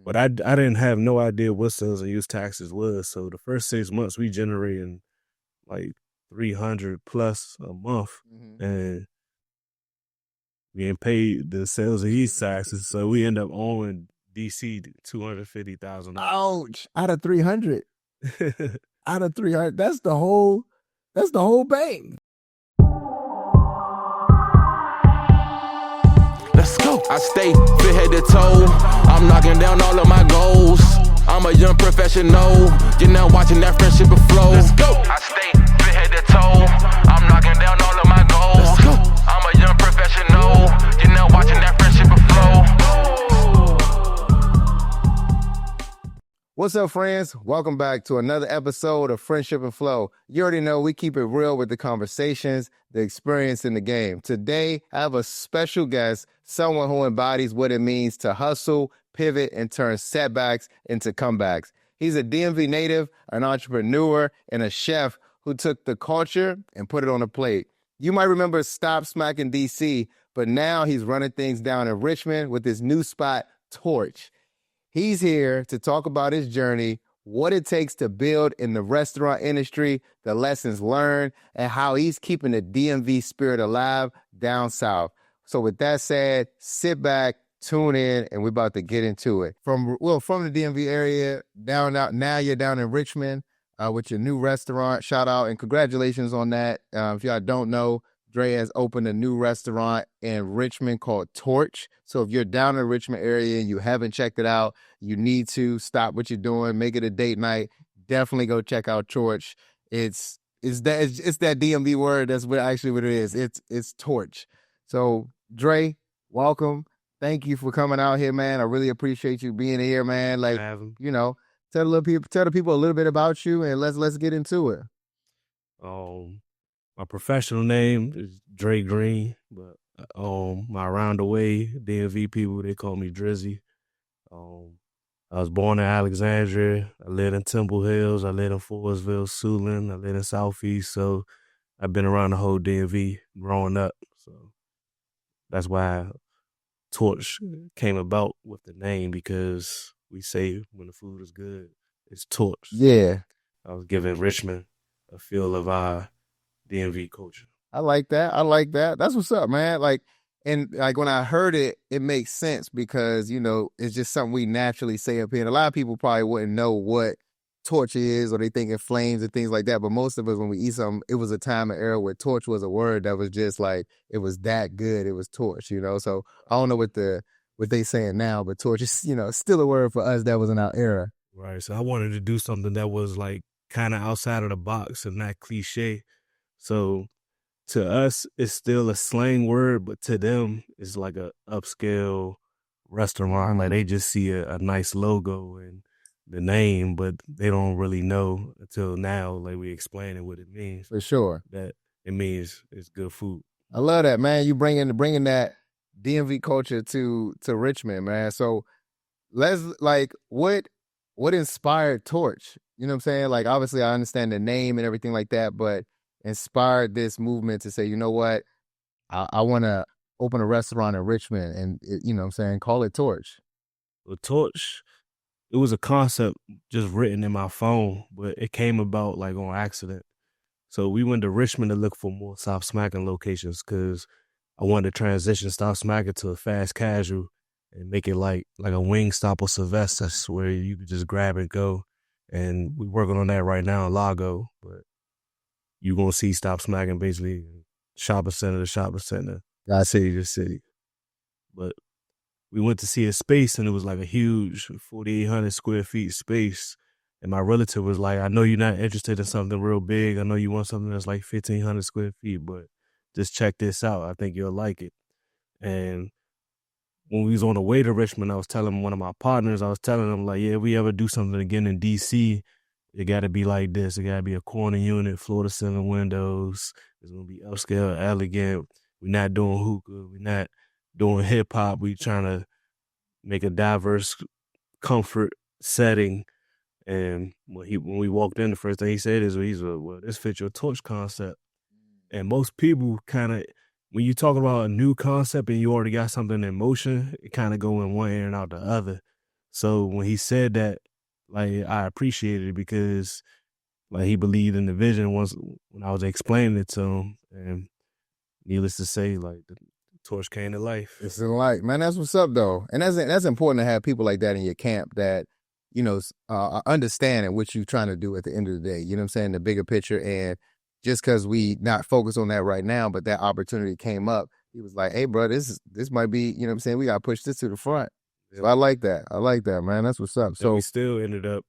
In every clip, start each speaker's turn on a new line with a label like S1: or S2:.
S1: But I didn't have no idea what sales and use taxes was. So the first 6 months we generating like 300 plus a month, and we ain't paid the sales and use taxes. So we end up owing DC $250,000.
S2: Ouch! Out of 300. Out of 300. That's the whole bank.
S3: Let's go. I stay fit head to toe. I'm knocking down all of my goals. I'm a young professional. You're now watching that friendship flow. Let's go. I stay fit head to toe. I'm knocking down all of my goals. Let's go. I'm a young professional. You're now watching that friendship flow.
S2: What's up, friends? Welcome back to another episode of Friendship and Flow. You already know we keep it real with the conversations, the experience in the game. Today, I have a special guest, someone who embodies what it means to hustle, pivot, and turn setbacks into comebacks. He's a DMV native, an entrepreneur, and a chef who took the culture and put it on a plate. You might remember Stop Smackin DC, but now he's running things down in Richmond with his new spot, Torch. He's here to talk about his journey, what it takes to build in the restaurant industry, the lessons learned, and how he's keeping the DMV spirit alive down south. So with that said, sit back, tune in, and we're about to get into it. From the DMV area, now you're down in Richmond with your new restaurant. Shout out and congratulations on that. If y'all don't know, Dre has opened a new restaurant in Richmond called Torch. So if you're down in the Richmond area and you haven't checked it out, you need to stop what you're doing, make it a date night. Definitely go check out Torch. It's that DMV word. That's what it is. It's Torch. So Dre, welcome. Thank you for coming out here, man. I really appreciate you being here, man. Like, tell the people a little bit about you, and let's get into it.
S1: My professional name is Deandre Green, but my around the way DMV people, they call me Drizzy. I was born in Alexandria. I lived in Temple Hills. I lived in Forestville, Siouxland. I lived in Southeast. So I've been around the whole DMV growing up. So that's why Torch came about with the name, because we say when the food is good, it's Torch.
S2: Yeah.
S1: I was giving Richmond a feel of our DMV culture.
S2: I like that. That's what's up, man. And when I heard it, it makes sense because, it's just something we naturally say up here. And a lot of people probably wouldn't know what torch is, or they think it flames and things like that. But most of us, when we eat something, it was a time and era where torch was a word that was just like, it was that good. It was torch, So I don't know what they saying now, but torch is, still a word for us that was in our era.
S1: Right. So I wanted to do something that was like kind of outside of the box and not cliche. So to us, it's still a slang word, but to them, it's like a upscale restaurant. Like they just see a nice logo and the name, but they don't really know until now, like we explaining what it means.
S2: For sure.
S1: That it means it's good food.
S2: I love that, man. You bringing that DMV culture to Richmond, man. So let's what inspired Torch? You know what I'm saying? Like, obviously I understand the name and everything like that, but inspired this movement to say, you know what, I want to open a restaurant in Richmond and, call it Torch.
S1: Well, Torch, it was a concept just written in my phone, but it came about like on accident. So we went to Richmond to look for more Stop Smackin locations because I wanted to transition Stop Smackin to a fast casual and make it like a wing stop or Sylvester's where you could just grab and go. And we're working on that right now in Lago, but you're going to see Stop Smackin basically shopping center to shopping center, city to city. But we went to see a space, and it was like a huge 4,800 square feet space. And my relative was like, I know you're not interested in something real big. I know you want something that's like 1,500 square feet, but just check this out. I think you'll like it. And when we was on the way to Richmond, I was telling one of my partners, like, yeah, if we ever do something again in D.C., it got to be like this. It got to be a corner unit, floor to ceiling windows. It's going to be upscale, elegant. We're not doing hookah. We're not doing hip hop. We trying to make a diverse comfort setting. And when we walked in, the first thing he said is, well, this fits your Torch concept. And most people kind of, when you're talking about a new concept and you already got something in motion, it kind of go in one ear and out the other. So when he said that, like I appreciated it because like he believed in the vision once when I was explaining it to him, and needless to say, like the torch came to life.
S2: It's in light, man. That's what's up, though, and that's important to have people like that in your camp that understanding what you're trying to do at the end of the day. You know what I'm saying? The bigger picture, and just because we not focused on that right now, but that opportunity came up, he was like, "Hey, bro, this might be, you know what I'm saying? We got to push this to the front." So I like that. I like that, man. That's what's up.
S1: So we still ended up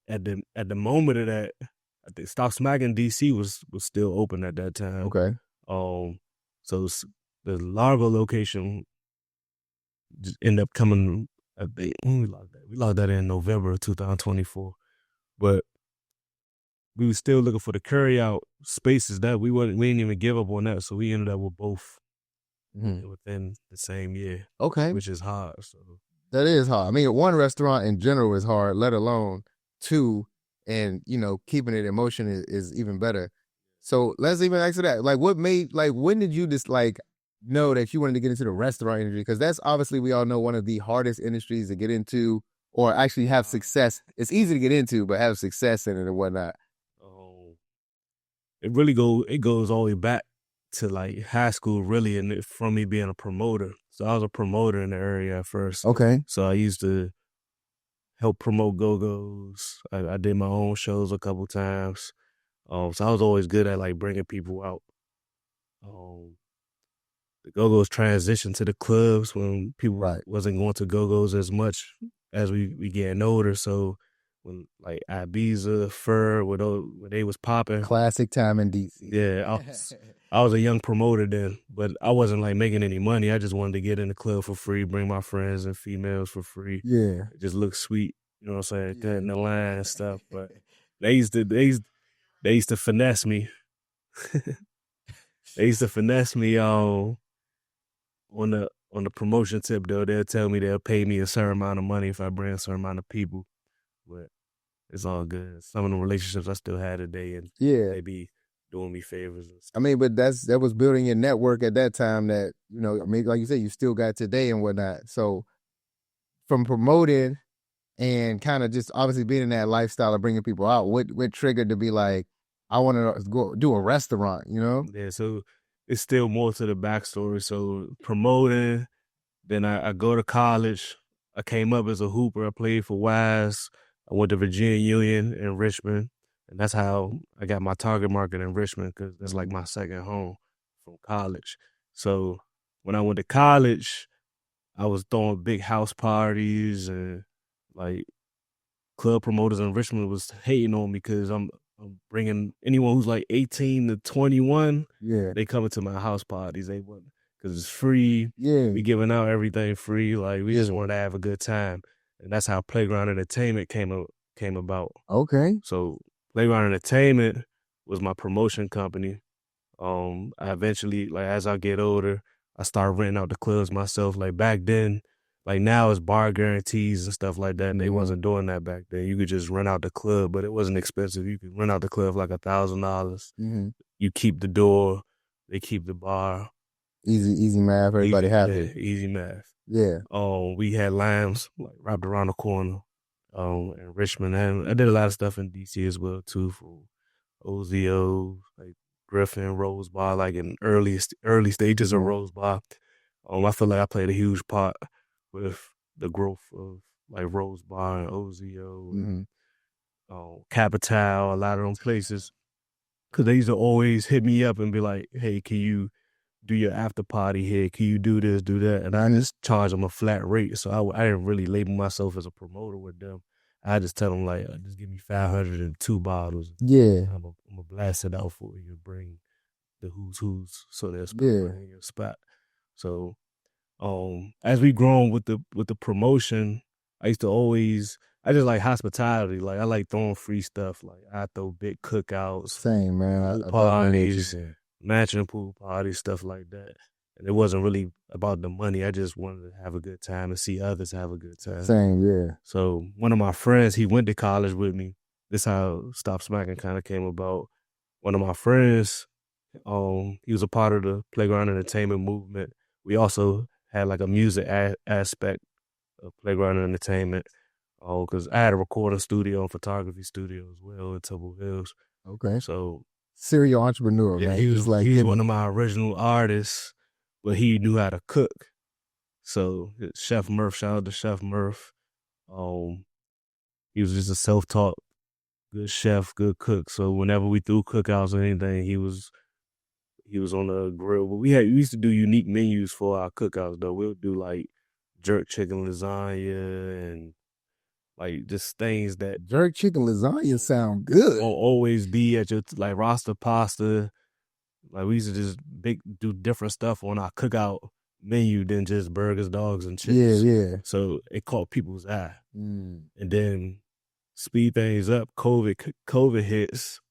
S1: at the moment of that. I think Stop Smackin DC was still open at that time.
S2: Okay.
S1: So the Largo location just ended up coming. We locked that in November of 2024, but we were still looking for the carry out spaces that we didn't even give up on that. So we ended up with both within the same year.
S2: Okay.
S1: Which is hard. So
S2: that is hard. I mean, one restaurant in general is hard, let alone two, and keeping it in motion is even better. So let's even ask that. Like, when did you just know that you wanted to get into the restaurant industry? Because that's obviously, we all know, one of the hardest industries to get into or actually have success. It's easy to get into, but have success in it and whatnot.
S1: It really goes all the way back to like high school, really, and from me being a promoter. So I was a promoter in the area at first.
S2: Okay.
S1: So I used to help promote Go-Go's. I did my own shows a couple times. So I was always good at like bringing people out. The Go-Go's transitioned to the clubs when people wasn't going to Go-Go's as much as we getting older. So when like Ibiza, Fur, when they was popping.
S2: Classic time in DC.
S1: Yeah, I was a young promoter then, but I wasn't like making any money. I just wanted to get in the club for free, bring my friends and females for free.
S2: Yeah.
S1: It just look sweet, you know what I'm saying? Cutting the line and stuff. But they used to finesse me. They used to finesse me on the promotion tip though. They'll tell me they'll pay me a certain amount of money if I bring a certain amount of people. But it's all good. Some of the relationships I still had today, and they be doing me favors.
S2: I mean, but that was building your network at that time that, I mean, like you said, you still got today and whatnot. So from promoting and kind of just obviously being in that lifestyle of bringing people out, what triggered to be like, I want to go do a restaurant,
S1: Yeah, so it's still more to the backstory. So promoting, then I go to college. I came up as a hooper. I played for Wise. I went to Virginia Union in Richmond, and that's how I got my target market in Richmond, because that's like my second home from college. So when I went to college, I was throwing big house parties, and like club promoters in Richmond was hating on me because I'm bringing anyone who's like 18 to 21.
S2: Yeah,
S1: they coming to my house parties. They want, because it's free.
S2: Yeah,
S1: we giving out everything free. Like we just wanted to have a good time. And that's how Playground Entertainment came about.
S2: Okay.
S1: So Playground Entertainment was my promotion company. I eventually, like as I get older, I started renting out the clubs myself. Like back then, like now it's bar guarantees and stuff like that, and they wasn't doing that back then. You could just rent out the club, but it wasn't expensive. You could rent out the club for like $1,000. You keep the door, they keep the bar.
S2: Easy math. Everybody happy.
S1: Yeah, easy math.
S2: Yeah.
S1: We had Limes like wrapped around the corner in Richmond. And I did a lot of stuff in DC as well too, for OZO, like Griffin, Rose Bar, like in early stages of Rose Bar. I feel like I played a huge part with the growth of like Rose Bar and OZO and Capital, a lot of them places. Because they used to always hit me up and be like, hey, can you do your after party here? Can you do this, do that? And I just charge them a flat rate. So I didn't really label myself as a promoter with them. I just tell them like, just give me 502 bottles.
S2: Yeah.
S1: I'm going to blast it out for you and bring the who's so there's in your spot. So as we grown with the promotion, I just like hospitality. Like I like throwing free stuff. Like I throw big cookouts.
S2: Same, man.
S1: Parties, matching pool parties, stuff like that. And it wasn't really about the money. I just wanted to have a good time and see others have a good time.
S2: Same, yeah.
S1: So one of my friends, he went to college with me. This how Stop Smackin kind of came about. One of my friends, he was a part of the Playground Entertainment movement. We also had like a music aspect Playground Entertainment. Oh, because I had a recording studio and photography studio as well in Temple Hills.
S2: Okay.
S1: So
S2: serial entrepreneur,
S1: yeah,
S2: man.
S1: he was
S2: like
S1: one of my original artists, but he knew how to cook. So Chef Murph, shout out to Chef Murph. He was just a self-taught good chef, good cook. So whenever we threw cookouts or anything, he was on the grill. But we used to do unique menus for our cookouts though. We'll do like jerk chicken lasagna and like just things that
S2: jerk chicken lasagna sound good.
S1: won't always be at your like roster pasta. Like we used to just do different stuff on our cookout menu than just burgers, dogs, and chips.
S2: Yeah.
S1: So it caught people's eye.
S2: Mm.
S1: And then speed things up. COVID hits.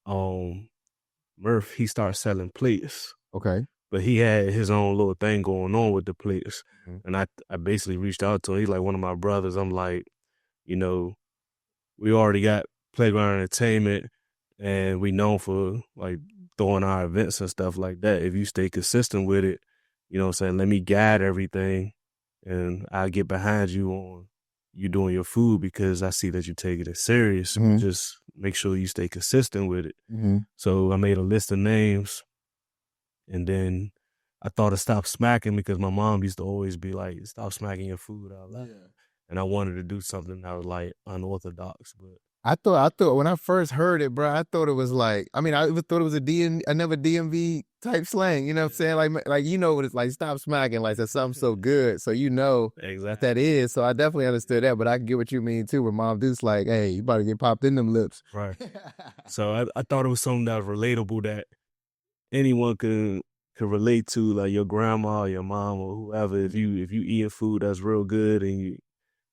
S1: Murph, he started selling plates.
S2: Okay.
S1: But he had his own little thing going on with the plates.
S2: Mm-hmm.
S1: And I basically reached out to him. He's like one of my brothers. I'm like, we already got Playground Entertainment and we known for like throwing our events and stuff like that. If you stay consistent with it, you know what I'm saying, let me guide everything and I'll get behind you on you doing your food because I see that you take it as serious.
S2: Mm-hmm.
S1: Just make sure you stay consistent with it.
S2: Mm-hmm.
S1: So I made a list of names and then I thought of Stop Smacking because my mom used to always be like, stop smacking your food out loud. Yeah. And I wanted to do something that was like unorthodox, but
S2: I thought when I first heard it, bro, I thought it was like, I thought it was another DMV type slang, you know what I'm saying? Like what it's like, stop smacking, like that's something so good. So exactly that is. So I definitely understood that, but I get what you mean too, where mom dude's like, hey, you about to get popped in them lips.
S1: Right. So I thought it was something that was relatable that anyone could relate to, like your grandma or your mom or whoever. If you eat food that's real good and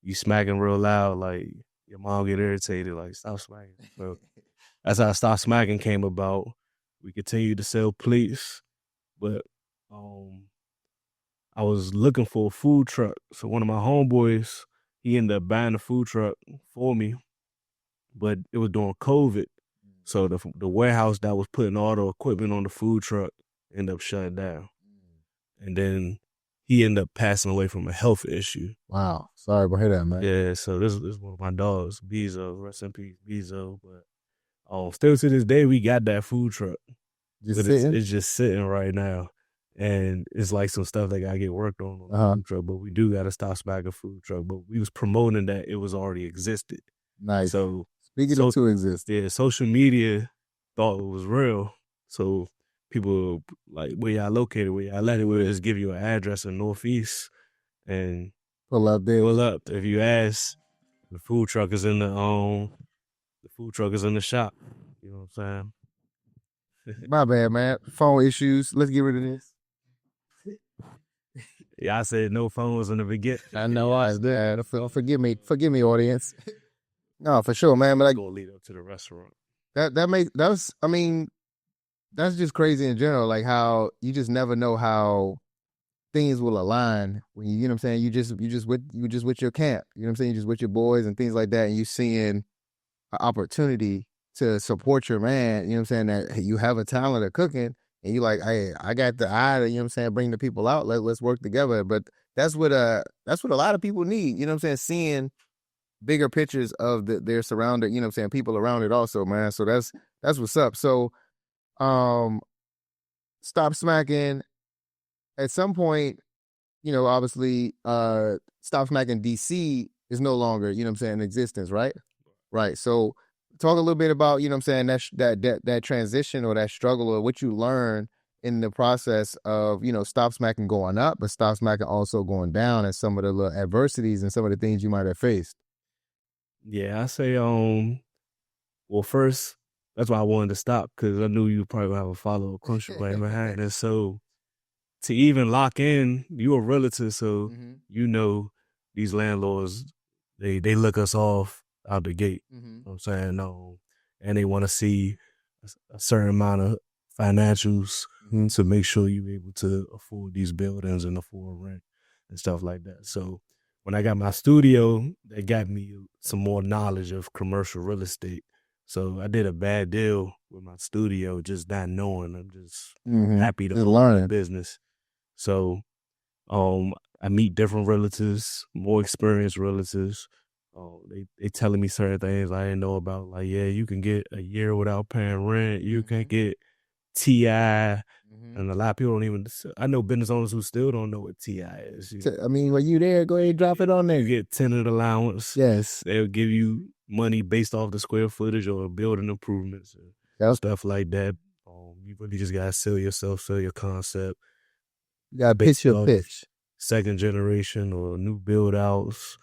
S1: you smacking real loud, like your mom get irritated, like stop smacking. So that's how Stop Smacking came about. We continued to sell plates, but I was looking for a food truck. So one of my homeboys, he ended up buying the food truck for me, but it was during COVID. So the warehouse that was putting all the equipment on the food truck ended up shutting down. And then he ended up passing away from a health issue.
S2: Wow. Sorry to hear that, man.
S1: Yeah, so this is one of my dogs, Bezo. Rest in peace, Bezo. But still to this day, we got that food truck. It's just sitting right now. And it's like some stuff that got to get worked on the food truck. But we do got to Stop Smacking food truck. But we was promoting that it was already existed.
S2: Nice.
S1: So
S2: speaking of to exist.
S1: Yeah, social media thought it was real. So people like, where y'all located, where y'all at it, where just give you an address in Northeast and
S2: pull up there.
S1: Pull up. If you ask, the food truck is in the shop. You know what I'm
S2: saying? My bad, man. Phone issues. Let's get rid of this.
S1: Yeah, I said no phones in the beginning.
S2: I know I was there. Forgive me, audience. No, for sure, man. But like,
S1: gonna lead up to the restaurant.
S2: That's just crazy in general. Like how you just never know how things will align when you know what I'm saying. You just with your camp. You know what I'm saying. You just with your boys and things like that, and you seeing an opportunity to support your man. You know what I'm saying, that you have a talent of cooking, and you like, hey, I got the eye to, you know what I'm saying, bring the people out. Let's work together. But that's what a lot of people need. You know what I'm saying, seeing bigger pictures of their surrounding, you know what I'm saying, people around it also, man. So that's what's up. So Stop Smacking. At some point, you know, obviously, Stop Smacking DC is no longer, you know what I'm saying, in existence, right? Right. So talk a little bit about, you know what I'm saying, that transition or that struggle or what you learned in the process of, you know, Stop Smacking going up, but Stop Smacking also going down, and some of the little adversities and some of the things you might have faced.
S1: Yeah, I say, well, first, that's why I wanted to stop, because I knew you probably would have a follow-up question right behind it. So to even lock in, you a realtor, so you know these landlords, they look us off out the gate. You know what I'm saying? No, and they want to see a certain amount of financials to make sure you're able to afford these buildings and afford rent and stuff like that. So when I got my studio, they got me some more knowledge of commercial real estate. So I did a bad deal with my studio, just not knowing. I'm just happy to learn the business. So I meet different realtors, more experienced realtors. They telling me certain things I didn't know about. Like, yeah, you can get a year without paying rent. You can get TI. And a lot of people don't even. I know business owners who still don't know what TI is.
S2: I mean, when you there, go ahead and drop it on there.
S1: You get tenant allowance.
S2: Yes.
S1: They'll give you money based off the square footage or building improvements and stuff like that. You really just gotta sell yourself, sell your concept.
S2: You gotta pitch your pitch.
S1: Second generation or new build outs.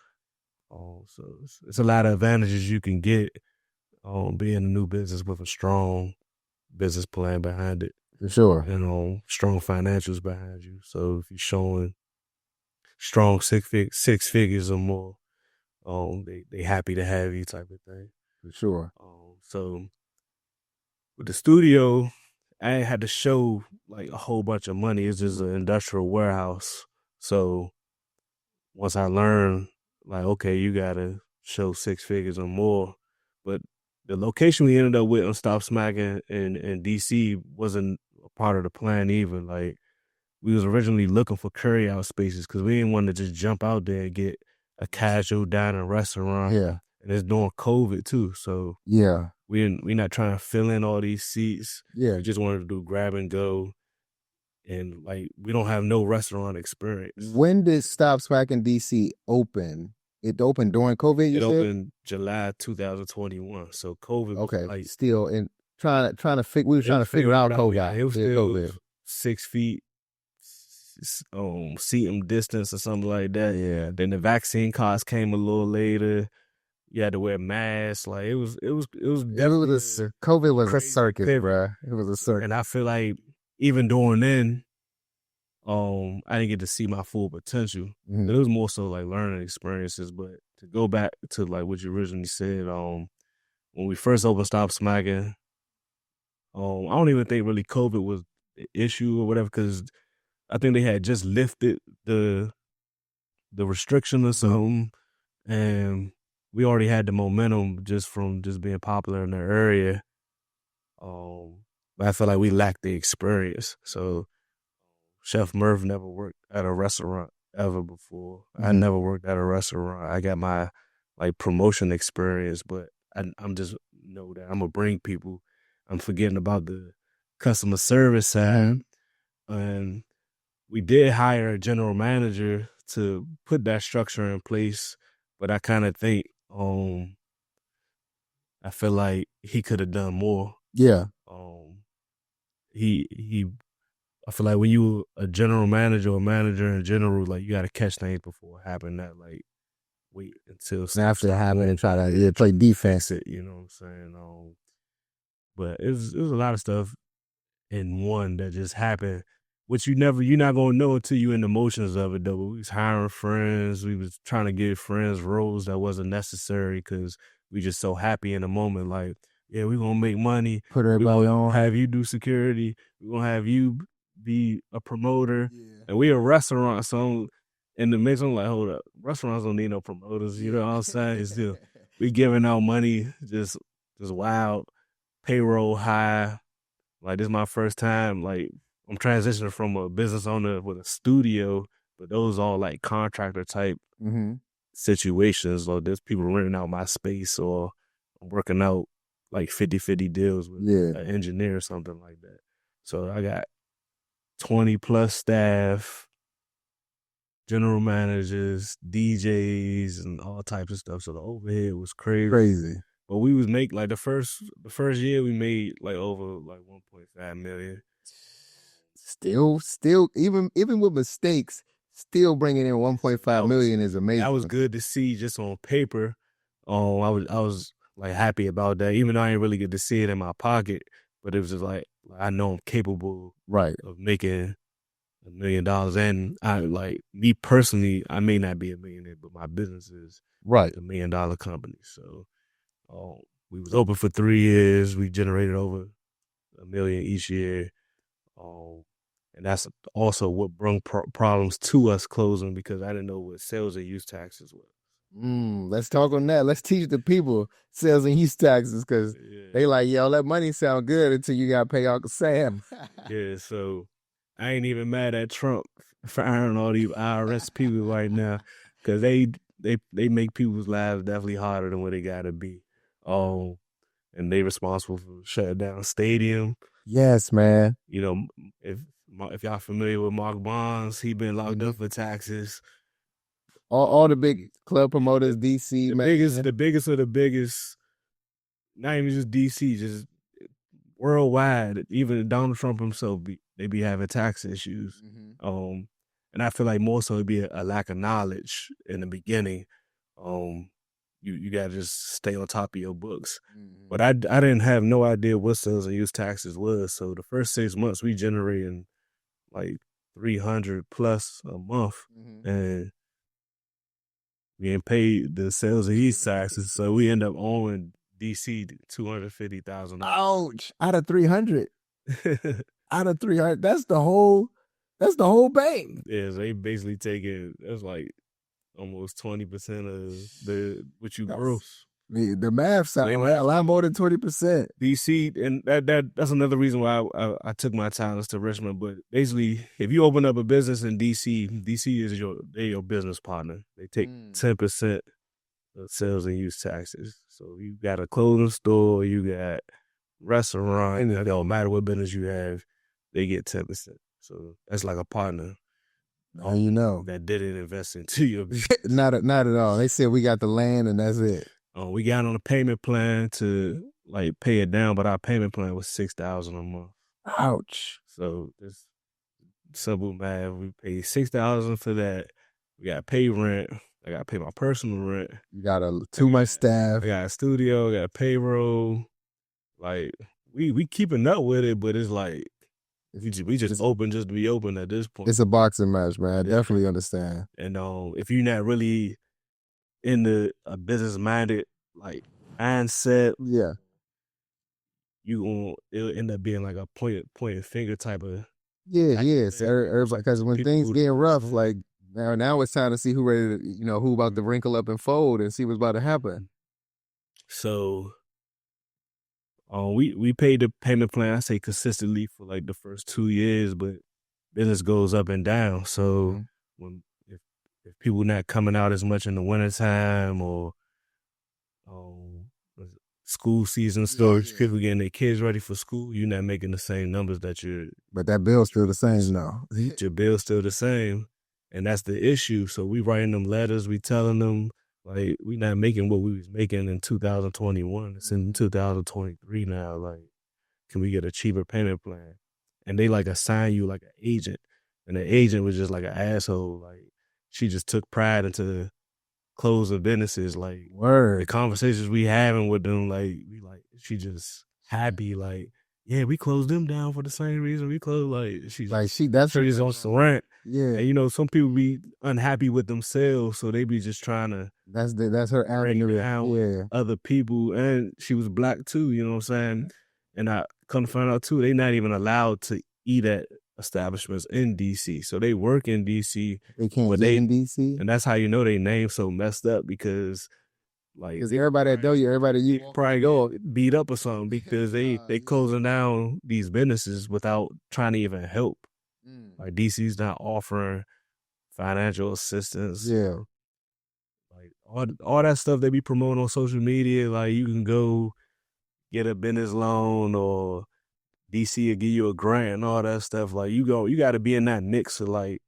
S1: So it's a lot of advantages you can get being a new business with a strong business plan behind it.
S2: For sure.
S1: And strong financials behind you. So if you're showing strong six figures or more, they happy to have you type of thing.
S2: For sure.
S1: So with the studio, I ain't had to show like a whole bunch of money. It's just an industrial warehouse. So once I learned, like, okay, you gotta show 6 figures or more. But the location we ended up with on Stop Smackin in DC wasn't a part of the plan either. Like, we was originally looking for carry out spaces because we didn't want to just jump out there and get a casual dining restaurant.
S2: Yeah.
S1: And it's during COVID too. So
S2: yeah,
S1: we're not trying to fill in all these seats.
S2: Yeah.
S1: We just wanted to do grab and go. And like, we don't have no restaurant experience.
S2: When did Stop Smackin DC open? It opened during COVID, you said?
S1: It opened July 2021. So COVID was like,
S2: still in trying to figure. We were trying to figure out COVID.
S1: It was still 6 feet, seating distance or something like that.
S2: Yeah.
S1: Then the vaccine costs came a little later. You had to wear masks. Like, it was
S2: COVID was a circus, bruh. It was a circus.
S1: And I feel like even during then, I didn't get to see my full potential.
S2: Mhm.
S1: It was more so like learning experiences. But to go back to like what you originally said, when we first opened Stop Smackin, I don't even think really COVID was the issue or whatever, because I think they had just lifted the restriction or something, and we already had the momentum just from just being popular in the area. But I feel like we lacked the experience. So Chef Murph never worked at a restaurant ever before. I never worked at a restaurant. I got my like promotion experience, but I'm just know that I'm gonna bring people. I'm forgetting about the customer service side. And we did hire a general manager to put that structure in place, but I kind of think I feel like he could have done more.
S2: Yeah.
S1: I feel like when you a general manager or manager in general, like, you got to catch things before it happen. Not like wait until
S2: after it happened and try to play defense.
S1: You know what I'm saying? But it was a lot of stuff in one that just happened, which you're not gonna know until you in the motions of it. Though we was hiring friends, we was trying to give friends roles that wasn't necessary because we just so happy in the moment. Like, yeah, we gonna make money.
S2: Put everybody on.
S1: Have you do security. We gonna have you be a promoter. Yeah. And we a restaurant, so in the mix, I'm like, hold up, restaurants don't need no promoters. You know what I'm saying? It's still we giving out money, just wild, payroll high. Like, this is my first time. Like, I'm transitioning from a business owner with a studio, but those all like contractor type situations. Like, there's people renting out my space, or I'm working out like 50-50 deals with an engineer or something like that. So I got 20 plus staff, general managers, DJs, and all types of stuff. So the overhead was crazy. But we was make like the first year we made like over like 1.5 million.
S2: Still, even with mistakes, still bringing in 1.5 million is amazing.
S1: That was good to see just on paper. I was like happy about that, even though I didn't really get to see it in my pocket. But it was just like, I know I'm capable of making $1 million. And I, like, me personally, I may not be a millionaire, but my business is a $1 million company. So we was open for 3 years. We generated over $1 million each year. And that's also what brought problems to us closing, because I didn't know what sales and use taxes were.
S2: Let's talk on that. Let's teach the people sales and use taxes, because they like, yo, that money sound good until you got to pay Uncle Sam.
S1: Yeah, so I ain't even mad at Trump firing all these IRS people right now because they make people's lives definitely harder than what they gotta be. And they responsible for shutting down stadium.
S2: Yes, man.
S1: You know, if y'all familiar with Mark Bonds, he been locked up for taxes.
S2: All the big club promoters, DC,
S1: the biggest of the biggest, not even just DC, just worldwide. Even Donald Trump himself, they be having tax issues. And I feel like more so it'd be a lack of knowledge in the beginning. You gotta just stay on top of your books. But I didn't have no idea what sales and use taxes was. So the first 6 months we generating like 300 plus a month, and we ain't paid the sales and use taxes. So we end up owing DC $250,000.
S2: Ouch! Out of 300. Out of 300, that's the whole bank.
S1: Yeah, so they basically taking that's like almost 20% of what you gross.
S2: The math sounds a lot more than 20%.
S1: DC, and that's another reason why I took my talents to Richmond. But basically, if you open up a business in DC is your business partner. They take 10% of sales and use taxes. So you got a clothing store, you got restaurant, and it don't matter what business you have, they get 10%. So that's like a partner.
S2: You know
S1: that didn't invest into your business.
S2: not at all. They said we got the land and that's it.
S1: We got on a payment plan to like pay it down, but our payment plan was $6,000 a month.
S2: Ouch!
S1: So this simple math, we paid $6,000 for that. We got to pay rent. I got to pay my personal rent.
S2: You got too much staff.
S1: I got a studio. I got a payroll. Like we keeping up with it, but it's like we just open just to be open at this point.
S2: It's a boxing match, man. I definitely understand.
S1: And if you're not really in a business minded like mindset, it'll end up being like a point finger type of
S2: yes. Everybody, because when things getting rough, like now it's time to see who ready to who about to wrinkle up and fold and see what's about to happen.
S1: So we paid the payment plan, I say consistently for like the first 2 years, but business goes up and down. So if people not coming out as much in the wintertime or school season starts, people getting their kids ready for school, you're not making the same numbers that you're...
S2: But that bill's still the same now.
S1: Your bill's still the same. And that's the issue. So we writing them letters, we telling them, like, we not making what we was making in 2021. It's in 2023 now. Like, can we get a cheaper payment plan? And they like assign you like an agent. And the agent was just like an asshole. Like, she just took pride into closing businesses. Like,
S2: word.
S1: The conversations we having with them, she just happy. Like, yeah, we closed them down for the same reason we closed. Like,
S2: that's
S1: her just on some rant.
S2: Yeah.
S1: And some people be unhappy with themselves, so they be just trying to.
S2: That's her avenue. Yeah.
S1: Other people, and she was black too. You know what I'm saying? And I come to find out too, they not even allowed to eat at establishments in DC. So they work in DC.
S2: They can't eat in DC,
S1: and that's how you know they name so messed up because. Because
S2: everybody that know you, everybody you
S1: probably go beat up or something because they closing down these businesses without trying to even help. Like DC's not offering financial assistance.
S2: Yeah.
S1: Like all that stuff they be promoting on social media, like you can go get a business loan or DC will give you a grant and all that stuff. Like you got to be in that mix of like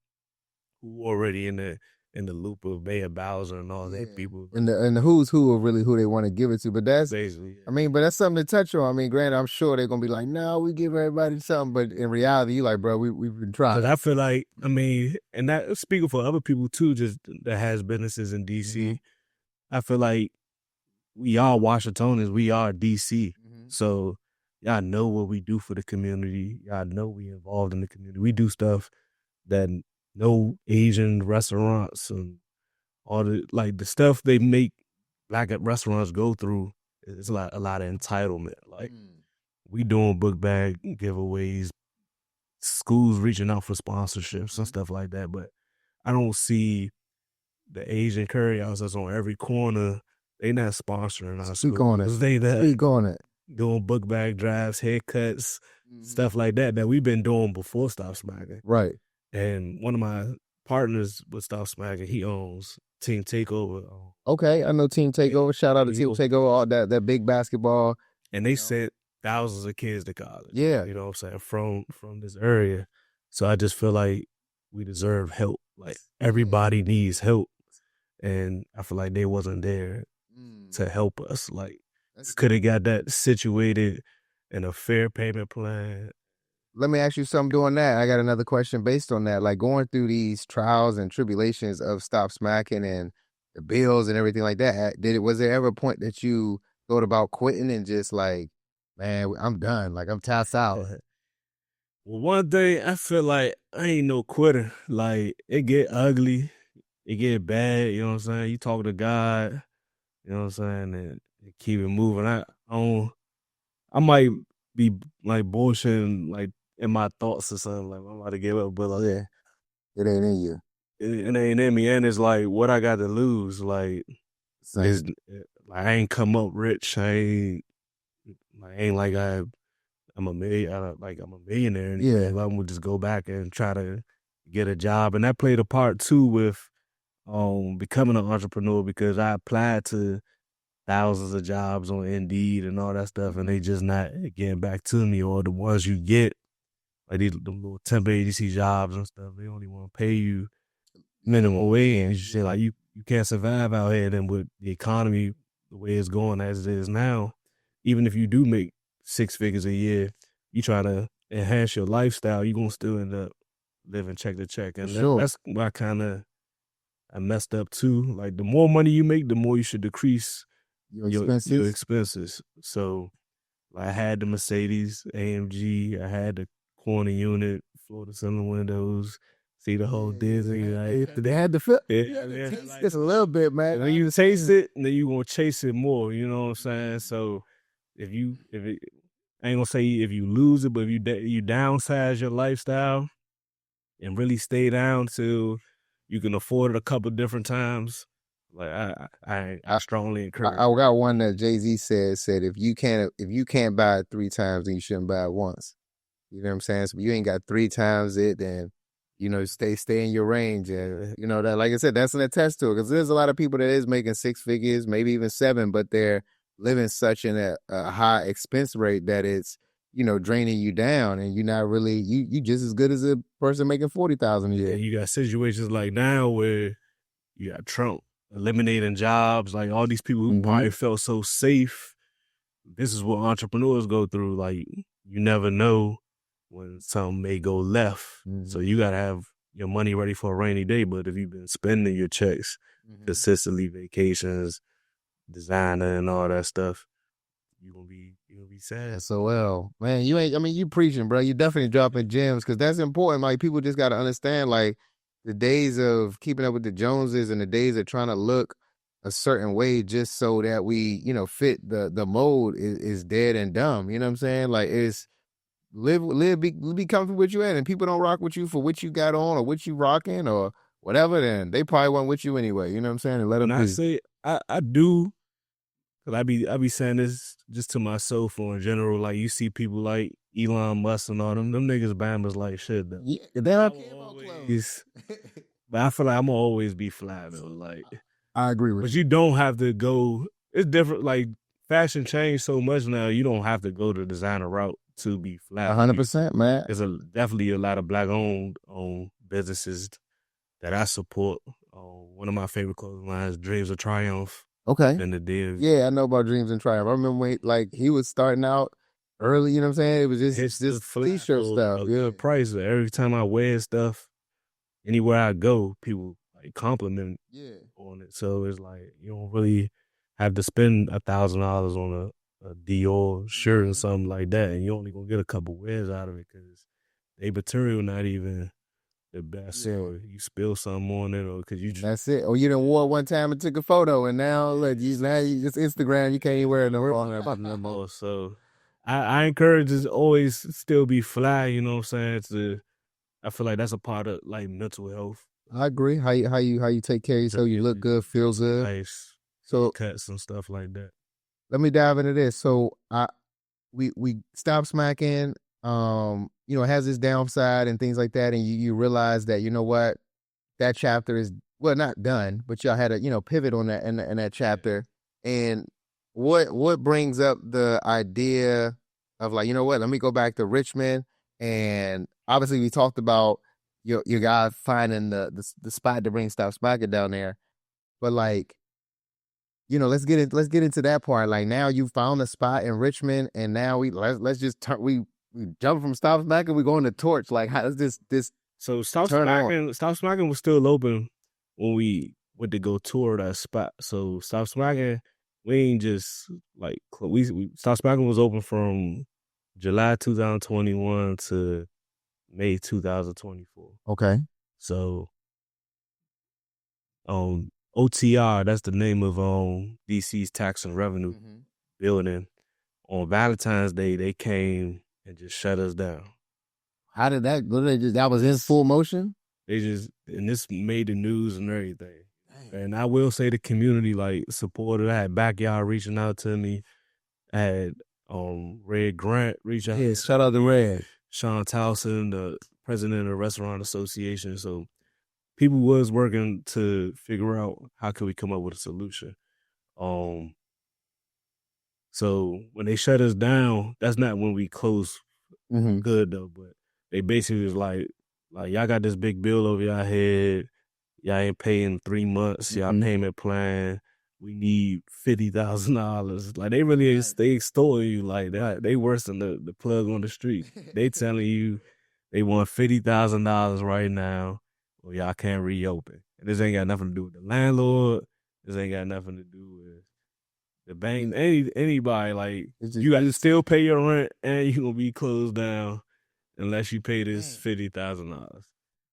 S1: who already in the loop of Mayor Bowser and all that people.
S2: And the who's who are really who they want to give it to. But that's
S1: basically,
S2: I mean, but that's something to touch on. I mean, granted, I'm sure they're going to be like, no, we give everybody something. But in reality, you like, bro, we've been trying.
S1: Because I feel like, I mean, and that speaking for other people too, just that has businesses in DC, I feel like we are Washingtonians, we are DC. So y'all know what we do for the community. Y'all know we involved in the community. We do stuff that no Asian restaurants and all the stuff they make black restaurants go through is a lot of entitlement. Like we doing book bag giveaways, schools reaching out for sponsorships and stuff like that. But I don't see the Asian curryouts that's on every corner. They not sponsoring our
S2: Speak on it. Speak on it.
S1: Doing book bag drives, haircuts, stuff like that we've been doing before Stop Smacking.
S2: Right.
S1: And one of my partners with Stop Smacking, he owns Team Takeover.
S2: Okay, I know Team Takeover. Shout out to Team Takeover, all that big basketball.
S1: And they sent thousands of kids to college.
S2: Yeah.
S1: You know what I'm saying? From this area. So I just feel like we deserve help. Like everybody needs help. And I feel like they wasn't there to help us. Like could have got that situated in a fair payment plan.
S2: Let me ask you something doing that. I got another question based on that. Like going through these trials and tribulations of Stop Smacking and the bills and everything like that. Was there ever a point that you thought about quitting and just like, man, I'm done. Like I'm tapped out.
S1: Well, one day I feel like I ain't no quitter. Like it get ugly, it get bad. You know what I'm saying? You talk to God. You know what I'm saying? And keep it moving. I might be like bullshitting like in my thoughts or something. Like I'm about to give up, but like,
S2: Yeah, it ain't in you.
S1: It ain't in me, and it's like what I got to lose. Like, like I ain't come up rich. I ain't like I'm a millionaire.
S2: Yeah,
S1: I'm gonna just go back and try to get a job, and that played a part too with becoming an entrepreneur because I applied to thousands of jobs on Indeed and all that stuff, and they just not getting back to me. Or the ones you get, like these the little temp agency jobs and stuff, they only want to pay you minimum wage, and you say like you can't survive out here. Then with the economy the way it's going as it is now, even if you do make 6 figures a year, you try to enhance your lifestyle, you gonna still end up living check to check, and that's why I messed up too. Like the more money you make, the more you should decrease your expenses. So like, I had the Mercedes AMG, I had the corner unit, floor to ceiling windows. See the whole Disney. Like,
S2: they had to feel just a little bit, man.
S1: When you taste it, then you gonna chase it more. You know what I'm saying? So I ain't gonna say if you lose it, but if you downsize your lifestyle and really stay down till you can afford it a couple different times, like I strongly encourage.
S2: I got one that Jay-Z said if you can't buy it 3 times, then you shouldn't buy it once. You know what I'm saying? So if you ain't got 3 times it, then stay in your range. And, that, like I said, that's an attest to it. Because there's a lot of people that is making 6 figures, maybe even 7, but they're living such in a high expense rate that it's, draining you down. And you're not really, you just as good as a person making 40,000 a year.
S1: You got situations like now where you got Trump eliminating jobs. Like all these people who probably felt so safe. This is what entrepreneurs go through. Like you never know when something may go left. So you got to have your money ready for a rainy day. But if you've been spending your checks consistently, vacations, designer and all that stuff, you're gonna be sad.
S2: So well, man, you preaching, bro. You definitely dropping gems because that's important. Like people just got to understand, like the days of keeping up with the Joneses and the days of trying to look a certain way just so that we, fit the mold is dead and dumb. You know what I'm saying? Like it's be comfortable with you at, and people don't rock with you for what you got on or what you rocking or whatever, then they probably weren't with you anyway. You know what I'm saying? And let them
S1: I say I do, cause I be saying this just to myself or in general. Like you see people like Elon Musk and all them niggas Bama's like shit though.
S2: Yeah, they don't care about clothes.
S1: But I feel like I'm gonna always be fly though. Like
S2: I agree with you.
S1: But you don't have to go. It's different. Like fashion changed so much now. You don't have to go the designer route to be fly.
S2: 100%, man.
S1: There's definitely a lot of black-owned businesses that I support. One of my favorite clothing lines, Dreams of Triumph.
S2: Okay.
S1: And the DMV.
S2: Yeah, I know about Dreams and Triumph. I remember when he was starting out early, you know what I'm saying? It was just t-shirt stuff.
S1: Yeah, price. Every time I wear stuff, anywhere I go, people like compliment on it. So it's like you don't really have to spend $1,000 on a Dior shirt or something like that, and you only gonna get a couple wears out of it because they material not even the best. Or you spill something on it, or because
S2: that's it. Or you done wore one time and took a photo, and now look, you just Instagram. You can't even wear it no more.
S1: So I encourage to always still be fly. You know what I'm saying? I feel like that's a part of like mental health.
S2: I agree. How you take care of yourself, you look good, feel good.
S1: Nice.
S2: So
S1: cuts and stuff like that.
S2: Let me dive into this. So we Stop Smacking. it has its downside and things like that, and you realize that, you know what, that chapter is, well, not done, but y'all had a, pivot on that in that chapter. And what brings up the idea of, like, you know what, let me go back to Richmond. And obviously we talked about your guy finding the spot to bring Stop Smackin down there. But, like, let's get into that part. Like, now you found a spot in Richmond, and now let's just turn, we jump from Stop Smackin, we go into Torch. Like, how does this
S1: So Stop
S2: turn on?
S1: Smackin was still open when we went to go tour that spot. So Stop Smackin, we ain't just like we Stop Smackin was open from July 2021 to May 2024.
S2: Okay.
S1: So OTR, that's the name of DC's Tax and Revenue building. On Valentine's Day, they came and just shut us down.
S2: How did that go? That was in full motion?
S1: And this made the news and everything. Dang. And I will say the community, like, supported. I had Backyard reaching out to me. I had Red Grant reach out.
S2: Yeah, shout out to Red.
S1: Sean Towson, the president of the Restaurant Association. So people was working to figure out how could we come up with a solution. So when they shut us down, that's not when we closed good though, but they basically was like y'all got this big bill over y'all head, y'all ain't paying 3 months, y'all payment plan, we need $50,000. Like, they really they extorting you like that. They worse than the plug on the street. They telling you they want $50,000 right now, or y'all can't reopen. And this ain't got nothing to do with the landlord. This ain't got nothing to do with the bank. Anybody, like, you got to still pay your rent, and you gonna be closed down unless you pay this $50,000.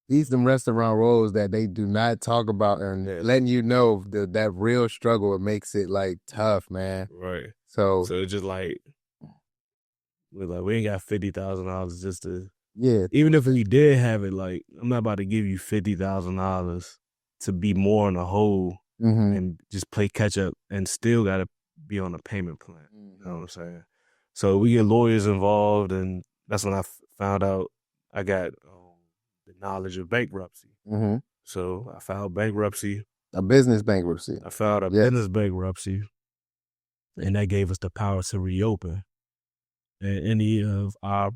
S2: These them restaurant roles that they do not talk about, and letting you know that real struggle makes it, like, tough, man.
S1: Right.
S2: So
S1: it's just like, we ain't got $50,000 just to.
S2: Yeah.
S1: Even if we did have it, like, I'm not about to give you $50,000 to be more in a hole and just play catch up and still got to be on a payment plan. You know what I'm saying? So we get lawyers involved, and that's when I found out I got the knowledge of bankruptcy. So I filed bankruptcy.
S2: A business bankruptcy.
S1: I filed a business bankruptcy, and that gave us the power to reopen. And any of our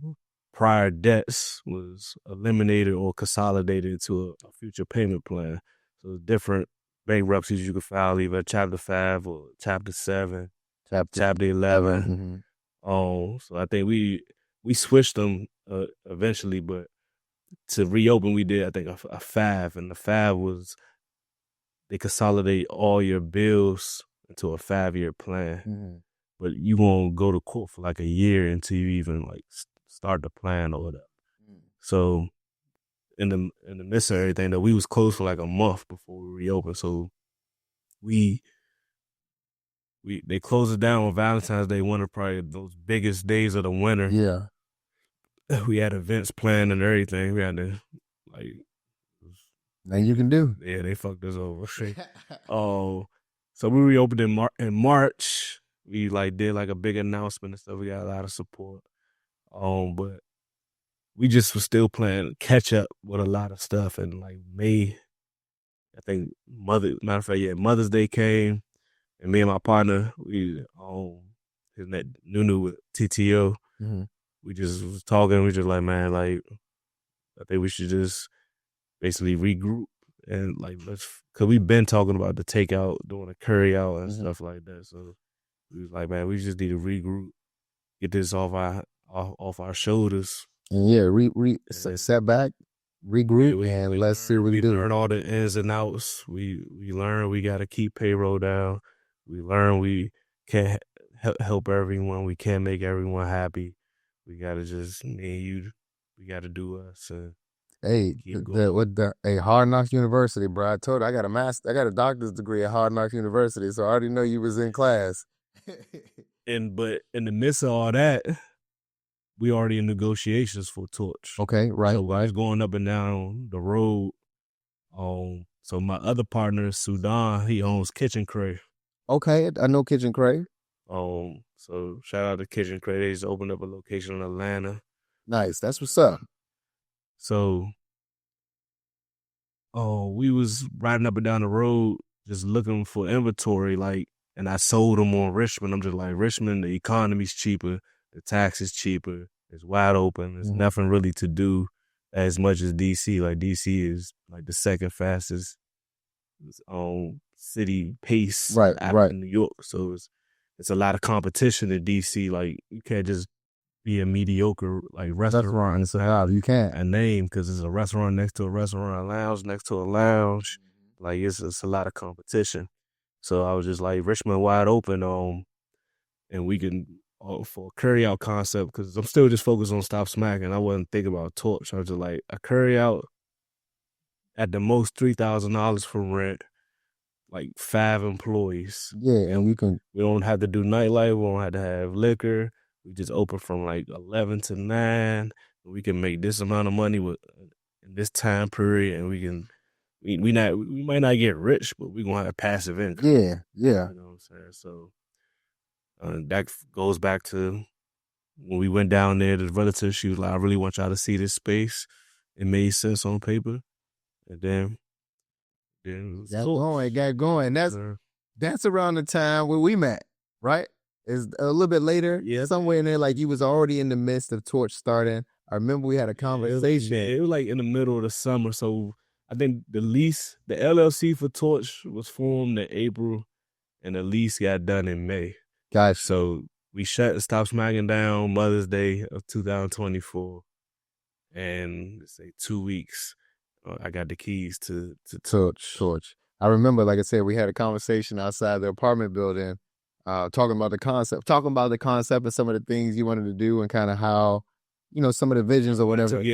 S1: prior debts was eliminated or consolidated into a future payment plan. So different bankruptcies you could file, either Chapter 5 or Chapter 7, Chapter 11. So I think we switched them eventually, but to reopen, we did, I think, a 5, and the 5 was they consolidate all your bills into a 5-year plan. But you won't go to court for like a year until you even, like, start the plan or whatever. So in the midst of everything, though, we was closed for like a month before we reopened. So they closed it down on Valentine's Day, one of probably those biggest days of the winter.
S2: Yeah.
S1: We had events planned and everything. We had to, like,
S2: nothing you can do.
S1: Yeah, they fucked us over. So we reopened in March. We, like, did like a big announcement and stuff. We got a lot of support. But we just was still playing catch up with a lot of stuff. And, like, May, I think Mother's Day came, and me and my partner, we his name Nunu with TTO. We just was talking. We just like, man, like, I think we should just basically regroup and, like, cause we've been talking about the takeout, doing a curry out and stuff like that. So we was like, man, we just need to regroup, get this off our shoulders.
S2: And set back, regroup, and let's see what we do.
S1: Learn all the ins and outs. We learn we got to keep payroll down. We learn we can't help everyone. We can't make everyone happy. We got to just, me and you, we got to do us. And
S2: Hard Knocks University, bro. I told you, I got a doctor's degree at Hard Knocks University, so I already know you was in class.
S1: But in the midst of all that, we already in negotiations for Torch.
S2: Okay, right.
S1: So I was going up and down the road. So my other partner, Sudan, he owns Kitchen Crave.
S2: Okay, I know Kitchen Crave.
S1: So shout out to Kitchen Crave. They just opened up a location in Atlanta.
S2: Nice. That's what's up.
S1: So, we was riding up and down the road just looking for inventory, like, and I sold them on Richmond. I'm just like, Richmond, the economy's cheaper, the tax is cheaper, it's wide open, there's nothing really to do as much as DC. Like, DC is like the second fastest city pace after New York. So it's a lot of competition in DC. Like, you can't just be a mediocre like restaurant
S2: and say, "Oh, you can't."
S1: A name, because it's a restaurant next to a restaurant, a lounge next to a lounge. Like, it's a lot of competition. So I was just like, Richmond wide open, and we can for a carry out concept, because I'm still just focused on Stop Smacking. I wasn't thinking about Torch. I was just like, a carry out at the most $3,000 for rent, like 5 employees.
S2: Yeah, and
S1: we don't have to do nightlife. We don't have to have liquor. We just open from like 11 to 9. We can make this amount of money in this time period, and we might not get rich, but we gonna have passive income.
S2: Yeah.
S1: You know what I'm saying? So that goes back to when we went down there. The relative, she was like, "I really want y'all to see this space." It made sense on paper, and then it
S2: got going. That's around the time where we met, right? It's a little bit later, somewhere in there. Like, you was already in the midst of Torch starting. I remember we had a conversation.
S1: It was like in the middle of the summer, so I think the LLC for Torch was formed in April, and the lease got done in May.
S2: Gotcha.
S1: So we shut Stop Smacking down Mother's Day of 2024, and let's say 2 weeks, I got the keys to
S2: Torch. I remember, like I said, we had a conversation outside the apartment building, talking about the concept and some of the things you wanted to do, and kind of how, some of the visions or whatever.
S1: I took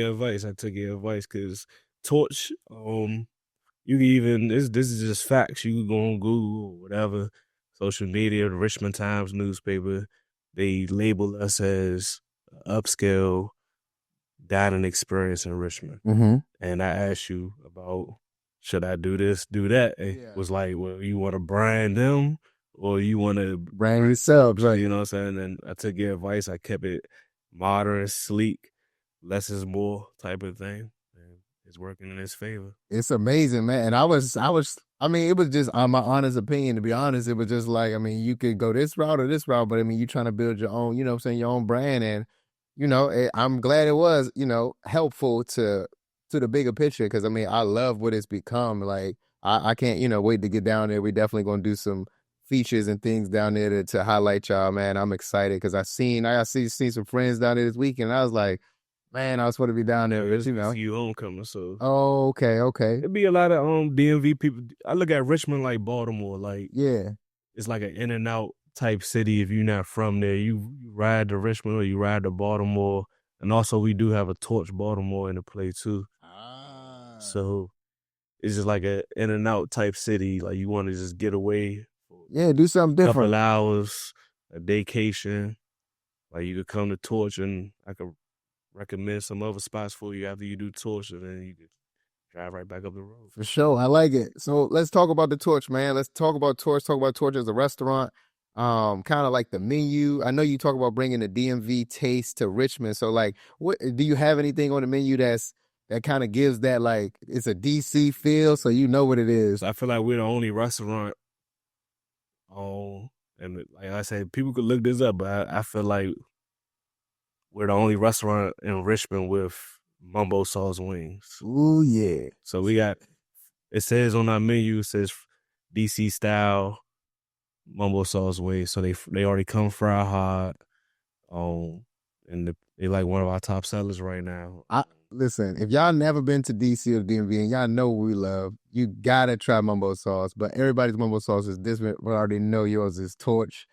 S1: your advice, because Torch, you can even, this is just facts. You can go on Google or whatever, social media, the Richmond Times newspaper, they label us as upscale dining experience in Richmond. And I asked you about, should I do this, do that? It was like, well, you want to brand them, or you want to
S2: brand yourselves, right?
S1: You know what I'm saying? And I took your advice. I kept it modern, sleek, less is more type of thing. And it's working in his favor.
S2: It's amazing, man. And I mean, it was just, my honest opinion, to be honest, it was just like, I mean, you could go this route or this route, but I mean, you're trying to build your own, your own brand. And, I'm glad it was, helpful to the bigger picture, because I mean, I love what it's become. Like, I can't, wait to get down there. We definitely going to do some features and things down there to highlight y'all, man. I'm excited, because I seen some friends down there this weekend. I was like, man, I was supposed to be down there.
S1: It's you homecoming, so.
S2: Oh, okay.
S1: It'd be a lot of DMV people. I look at Richmond like Baltimore, like,
S2: yeah,
S1: it's like an in and out type city. If you're not from there, you ride to Richmond or you ride to Baltimore, and also we do have a Torch Baltimore in the play too. So it's just like a in and out type city. Like, you want to just get away.
S2: Yeah, do something different.
S1: Couple hours, a vacation. Like, you could come to Torch, and I could recommend some other spots for you after you do Torch, and then you could drive right back up the road.
S2: For sure. I like it. So let's talk about the Torch, man. Let's talk about Torch. Talk about Torch as a restaurant. Kind of like the menu. I know you talk about bringing the DMV taste to Richmond. So, like, what do you have anything on the menu that kind of gives that, like, it's a DC feel, so you know what it is?
S1: I feel like we're the only restaurant. And like I said, people could look this up, but I feel like we're the only restaurant in Richmond with mumbo sauce wings.
S2: Ooh, yeah.
S1: So it says on our menu, it says DC style mumbo sauce wings. So they already come fry hot. And they like one of our top sellers right now.
S2: Listen, if y'all never been to DC or DMV and y'all know what we love, you gotta try mumbo sauce. But everybody's mumbo sauce is different. We already know yours is Torch.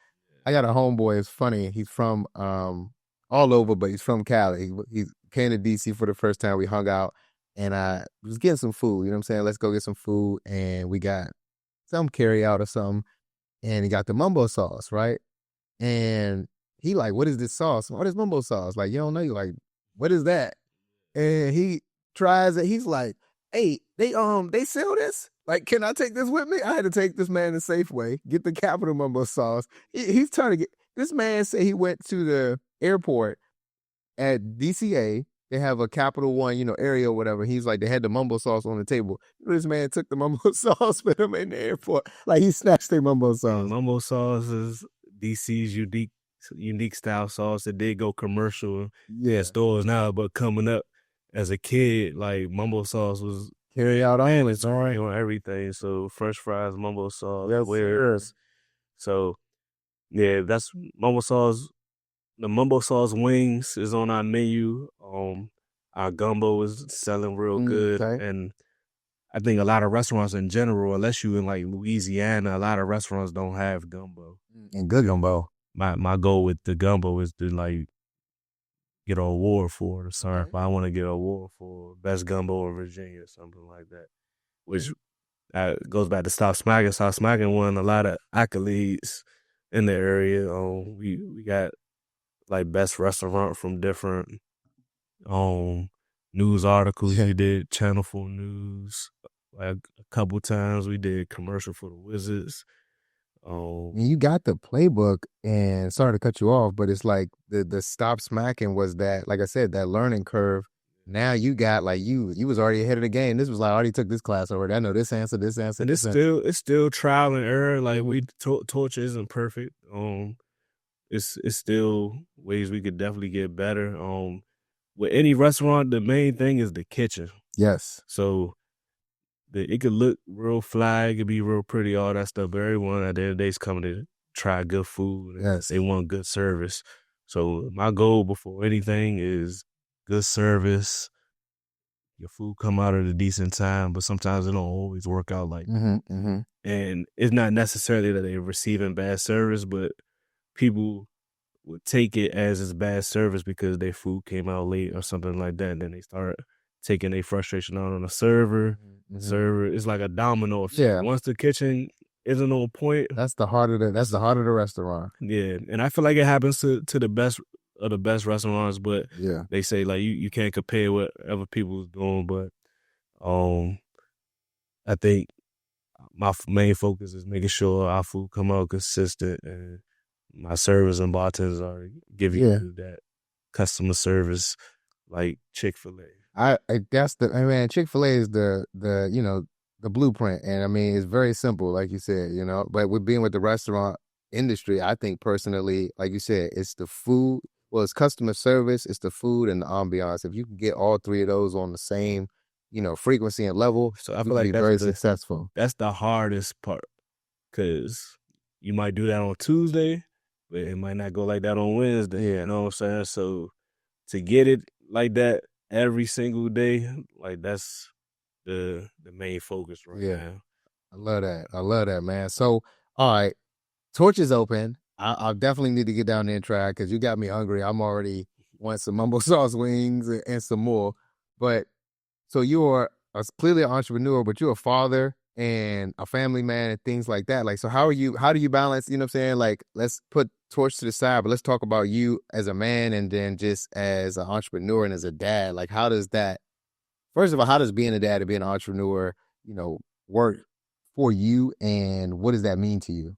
S2: I got a homeboy. It's funny. He's from all over, but he's from Cali. He came to DC for the first time. We hung out, and I was getting some food. You know what I'm saying? Let's go get some food, and we got some carry out or something. And he got the mumbo sauce, right? And he like, what is this sauce? What is mumbo sauce? Like, you don't know. You're like, what is that? And he tries it. He's like, hey, they sell this? Like, can I take this with me? I had to take this man to Safeway, get the Capital Mumbo sauce. He's trying to get, this man said he went to the airport at DCA, they have a Capital One, area or whatever. He's like, they had the mumbo sauce on the table. This man took the mumbo sauce with him in the airport. Like, he snatched the mumbo sauce.
S1: Mumbo sauce is DC's unique style sauce. It did go commercial in stores now, but coming up as a kid, like mumbo sauce was
S2: carry out only, all right,
S1: on everything. So French fries, mumbo sauce,
S2: yes.
S1: So yeah, that's mumbo sauce. The mumbo sauce wings is on our menu. Our gumbo is selling real good,
S2: okay.
S1: and I think a lot of restaurants in general, unless you in like Louisiana, a lot of restaurants don't have gumbo.
S2: And good gumbo.
S1: My goal with the gumbo is to like get an award for it. Sorry, if I want to get an award for best gumbo in Virginia or something like that, which goes back to Stop Smackin. Stop Smackin won a lot of accolades in the area. We got like best restaurant from different news articles. We did Channel 4 News like a couple times. We did commercial for the Wizards.
S2: You got the playbook, and sorry to cut you off, but it's like the Stop Smacking was that, like I said, that learning curve. Now you got like you was already ahead of the game. This was like, I already took this class already. I know this answer.
S1: And it's still trial and error. Like Torch isn't perfect. It's still ways we could definitely get better. With any restaurant, the main thing is the kitchen.
S2: Yes.
S1: So it could look real fly, it could be real pretty, all that stuff, but everyone at the end of the day is coming to try good food.
S2: Yes.
S1: They want good service. So my goal before anything is good service. Your food come out at a decent time, but sometimes it don't always work out like that. And it's not necessarily that they're receiving bad service, but people would take it as it's bad service because their food came out late or something like that. And then they start taking their frustration out on the server. Server, it's like a domino effect.
S2: Yeah.
S1: Once the kitchen isn't on point,
S2: that's the heart of the restaurant.
S1: Yeah, and I feel like it happens to the best of the best restaurants, but
S2: yeah,
S1: they say like you can't compare what other people's doing. But I think my main focus is making sure our food come out consistent, and my servers and bartenders are giving you that customer service like Chick-fil-A.
S2: Chick-fil-A is the blueprint, and I mean it's very simple, like you said, But with being with the restaurant industry, I think personally, like you said, it's the food. Well, it's customer service, it's the food, and the ambiance. If you can get all three of those on the same, frequency and level,
S1: so I feel like
S2: that's very successful.
S1: That's the hardest part, because you might do that on Tuesday, but it might not go like that on Wednesday. You know what I'm saying? So to get it like that every single day, like that's the main focus right now.
S2: I love that, man. So, all right, Torch is open. I'll definitely need to get down there and try, because you got me hungry. I'm already want some mumbo sauce wings and some more. But so you are clearly an entrepreneur, but you're a father and a family man and things like that. Like, so how do you balance, you know what I'm saying? Like, let's put Torch to the side, but let's talk about you as a man, and then just as an entrepreneur and as a dad. Like, first of all, how does being a dad and being an entrepreneur, work for you, and what does that mean to you?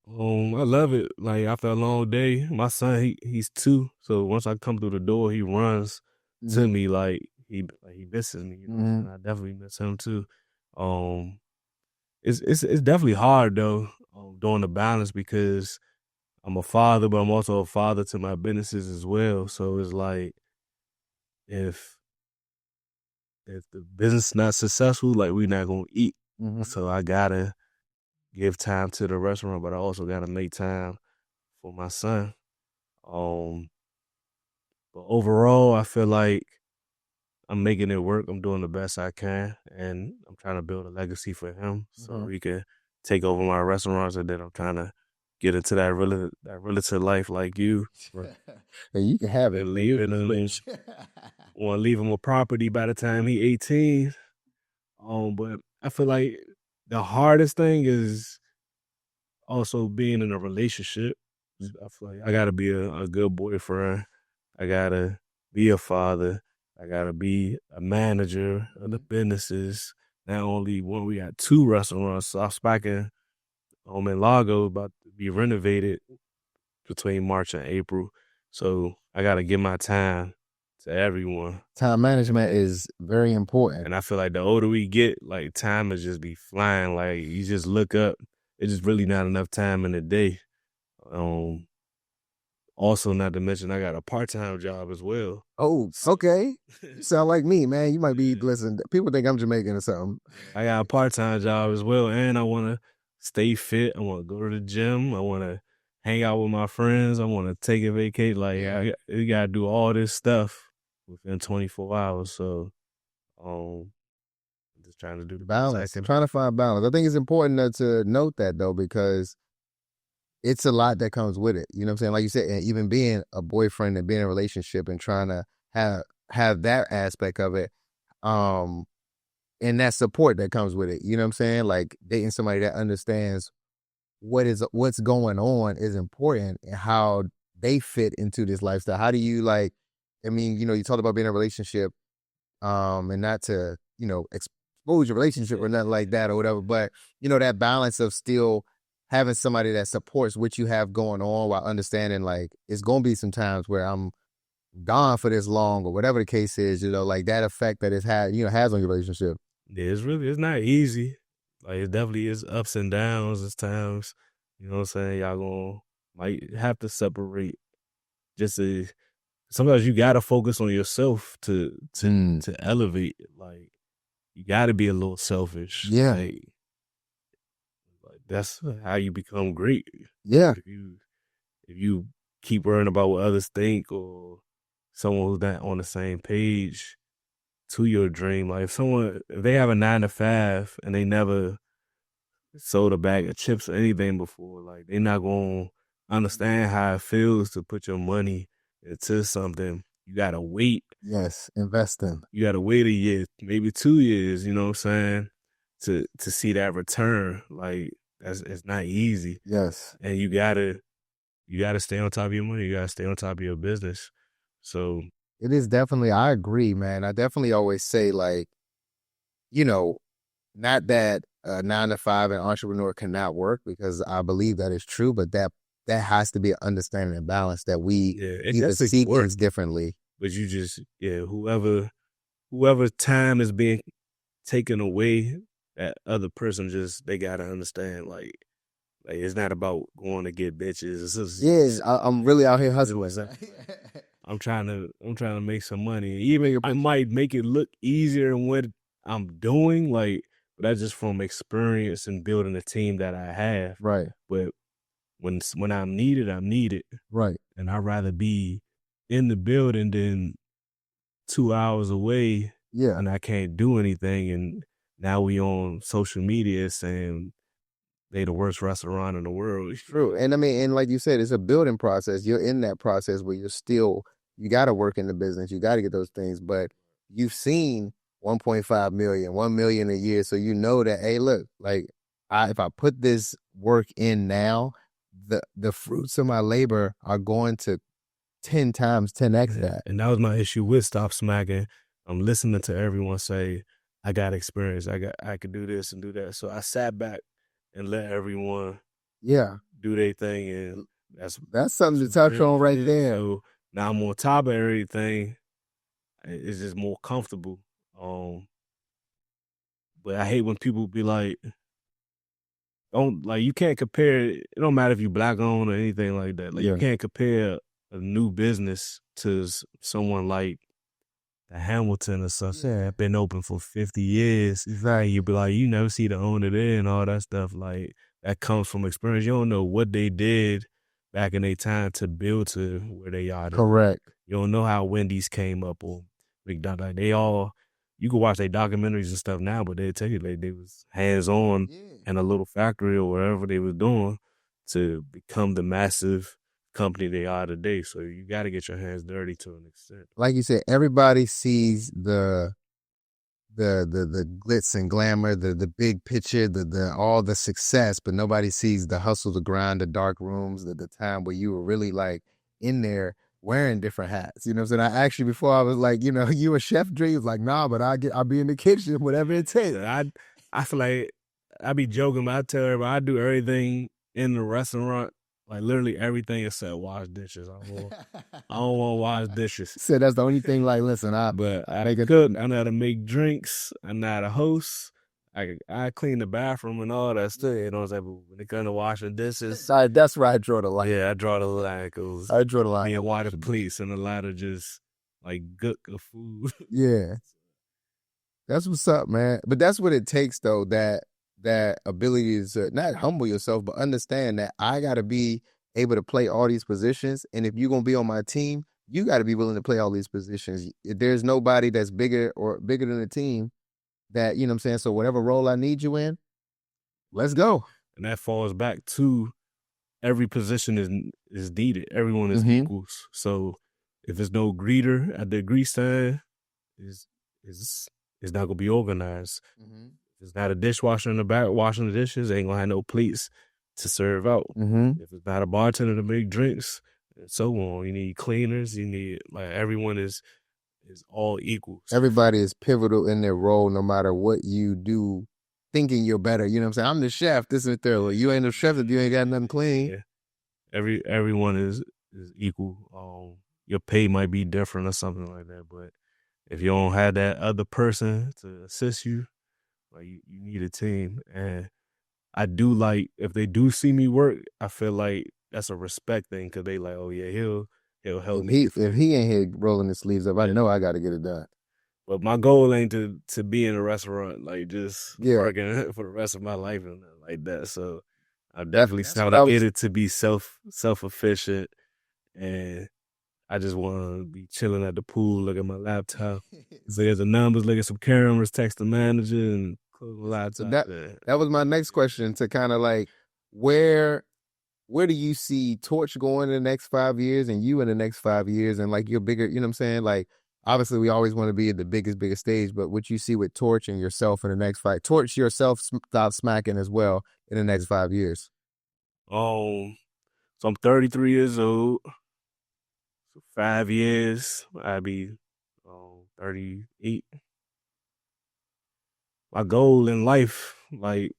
S1: I love it. Like, after a long day, my son, he's 2, so once I come through the door, he runs to me like he misses me. And I definitely miss him too. It's definitely hard though, doing the balance, because I'm a father, but I'm also a father to my businesses as well. So it's like, if the business not successful, like, we're not gonna eat. So I gotta give time to the restaurant, but I also gotta make time for my son. But overall, I feel like I'm making it work. I'm doing the best I can, and I'm trying to build a legacy for him, so he can take over my restaurants, and then I'm trying to get into that realtor life like you.
S2: And you can have it.
S1: Want to leave him a property by the time he 18. But I feel like the hardest thing is also being in a relationship. I feel like I gotta be a good boyfriend. I gotta be a father. I gotta be a manager of the businesses. Not only one, we got 2 restaurants. Stop Smackin in Lago about to be renovated between March and April. So I gotta give my time to everyone.
S2: Time management is very important.
S1: And I feel like the older we get, like time is just be flying. Like you just look up, it's just really not enough time in the day. Also, not to mention, I got a part-time job as well.
S2: Oh, okay. You sound like me, man. You might be, listen, people think I'm Jamaican or something.
S1: I got a part-time job as well, and I want to stay fit. I want to go to the gym. I want to hang out with my friends. I want to take a vacation. Like, you got to do all this stuff within 24 hours. So, I'm just trying to do the
S2: balance. Trying to find balance. I think it's important to note that, though, because it's a lot that comes with it. You know what I'm saying? Like you said, and even being a boyfriend and being in a relationship and trying to have that aspect of it, and that support that comes with it. You know what I'm saying? Like dating somebody that understands what's going on is important and how they fit into this lifestyle. How do you like, I mean, you know, you talked about being in a relationship, and not to, you know, expose your relationship or nothing like that or whatever, but you know, that balance of still having somebody that supports what you have going on while understanding like it's gonna be some times where I'm gone for this long or whatever the case is, you know, like that effect that it's had, you know, has on your relationship.
S1: Yeah, it's not easy. Like it definitely is ups and downs at times. You know what I'm saying? Y'all might have to separate. Sometimes you gotta focus on yourself to elevate. Like you gotta be a little selfish.
S2: Yeah.
S1: Like that's how you become great.
S2: Yeah.
S1: If you keep worrying about what others think or someone who's not on the same page to your dream, like if they have a 9 to 5 and they never sold a bag of chips or anything before, like they're not gonna understand how it feels to put your money into something. You gotta wait.
S2: Yes, investing.
S1: You gotta wait a year, maybe 2 years, you know what I'm saying, to see that return. Like it's not easy.
S2: Yes.
S1: And you gotta stay on top of your money. You gotta stay on top of your business. So
S2: it is definitely, I agree, man. I definitely always say like, you know, not that a 9 to 5 an entrepreneur cannot work, because I believe that is true, but that has to be an understanding and balance that we either see things differently.
S1: But you just, whoever time is being taken away, that other person they gotta understand, like it's not about going to get bitches. It's just,
S2: I'm really out here hustling.
S1: I'm trying to make some money. Even I might make it look easier than what I'm doing, like, but that's just from experience and building a team that I have.
S2: Right.
S1: But when I'm needed, I'm needed.
S2: Right.
S1: And I'd rather be in the building than 2 hours away.
S2: Yeah.
S1: And I can't do anything. And now we on social media saying they the worst restaurant in the world.
S2: True. And I mean, and like you said, it's a building process. You're in that process where you got to work in the business. You got to get those things. But you've seen 1.5 million, 1 million a year. So you know that, hey, look, like if I put this work in now, the fruits of my labor are going to 10 times 10x that.
S1: And that was my issue with Stop Smacking. I'm listening to everyone say, I got experience. I could do this and do that. So I sat back and let everyone do their thing. And
S2: that's something to touch on right there.
S1: So now I'm on top of everything. It's just more comfortable. But I hate when people be like, you can't compare it. It don't matter if you black owned or anything like that. Like you can't compare a new business to someone like the Hamilton or something. Yeah, been open for 50 years.
S2: Exactly.
S1: You be like, you never see the owner there and all that stuff. Like that comes from experience. You don't know what they did back in their time to build to where they are.
S2: Correct.
S1: You don't know how Wendy's came up or McDonald's. Like you can watch their documentaries and stuff now, but they tell you like they was hands on in a little factory or whatever they was doing to become the massive company they are today. So you got to get your hands dirty to an extent.
S2: Like you said, everybody sees the glitz and glamour, the big picture, the all the success, but nobody sees the hustle, the grind, the dark rooms, the time where you were really like in there wearing different hats. You know what I'm saying? I actually, before I was like, you know, you a chef dream, like, nah, but I'll be in the kitchen, whatever it takes.
S1: I feel like I be joking, but I tell everybody I do everything in the restaurant Like literally everything except wash dishes. I don't want to wash dishes.
S2: So that's the only thing. Like, listen,
S1: But I
S2: make it.
S1: cook. I know how to make drinks. I know how to host. I clean the bathroom and all that stuff. You know what I'm saying? But when it comes to washing dishes,
S2: That's where I draw the line.
S1: yeah, I draw the line.
S2: I draw the line.
S1: Me and water plates and a lot of just like gook of food.
S2: Yeah, that's what's up, man. But that's what it takes, though. That ability to not humble yourself, but understand that I got to be able to play all these positions. And if you're gonna be on my team, you got to be willing to play all these positions. There's nobody that's bigger than the team. That, you know what I'm saying? So whatever role I need you in, let's go.
S1: And that falls back to every position is needed. Everyone is equals. So if there's no greeter at the grease stand, it's not gonna be organized. If it's not a dishwasher in the back washing the dishes, ain't gonna have no plates to serve out. If it's not a bartender to make drinks, and so on. You need cleaners. You need, like, everyone is all equals.
S2: Everybody is pivotal in their role, no matter what you do, thinking you're better. You know what I'm saying? I'm the chef. This and that. Well, you ain't the chef if you ain't got nothing clean.
S1: Yeah. Everyone is equal. Your pay might be different or something like that, but if you don't have that other person to assist you, like, you need a team. And I do, like, if they do see me work, I feel like that's a respect thing, because they like, oh yeah, he'll help me.
S2: If he ain't here rolling his sleeves up, I know I got to get it done.
S1: But my goal ain't to be in a restaurant, like, just working for the rest of my life and like that. So I definitely it to be self-efficient, and I just want to be chilling at the pool, look at my laptop, look at the numbers, look at some cameras, text the manager, and close the laptop.
S2: So that was my next question, to kind of like, where do you see Torch going in the next 5 years, and you in the next 5 years, and like your bigger, you know what I'm saying? Like, obviously we always want to be at the biggest stage, but what you see with Torch and yourself in the next 5, Torch yourself, Stop Smacking as well, in the next 5 years.
S1: So I'm 33 years old. So 5 years, I'll be 38. My goal in life, like,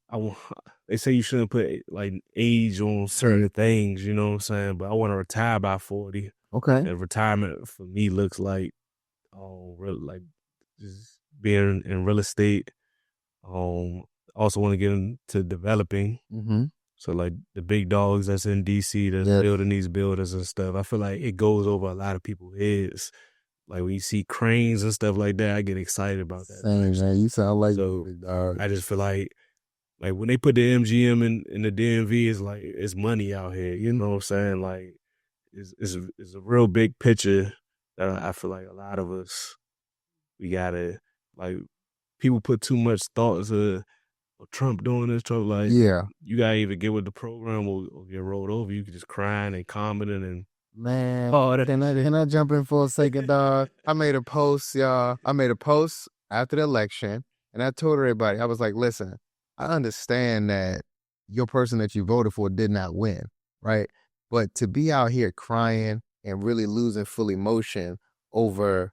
S1: they say you shouldn't put, like, age on certain things, you know what I'm saying? But I want to retire by 40.
S2: Okay.
S1: And retirement for me looks like, just being in real estate. Also want to get into developing. So, like, the big dogs that's in DC that's building these buildings and stuff, I feel like it goes over a lot of people's heads. Like, when you see cranes and stuff like that, I get excited about that.
S2: Same, man. You sound like
S1: big dog. I just feel like when they put the MGM in the DMV, it's like, it's money out here. You know what I'm saying? Like, it's a real big picture that I feel like a lot of us, we gotta, like, people put too much thought to Trump doing this, Trump, like, you gotta either get with the program or get rolled over. You can just crying and commenting and,
S2: man. Can I jump in for a second, dog? I made a post, y'all. I made a post after the election, and I told everybody, I was like, listen, I understand that your person that you voted for did not win, right? But to be out here crying and really losing full emotion over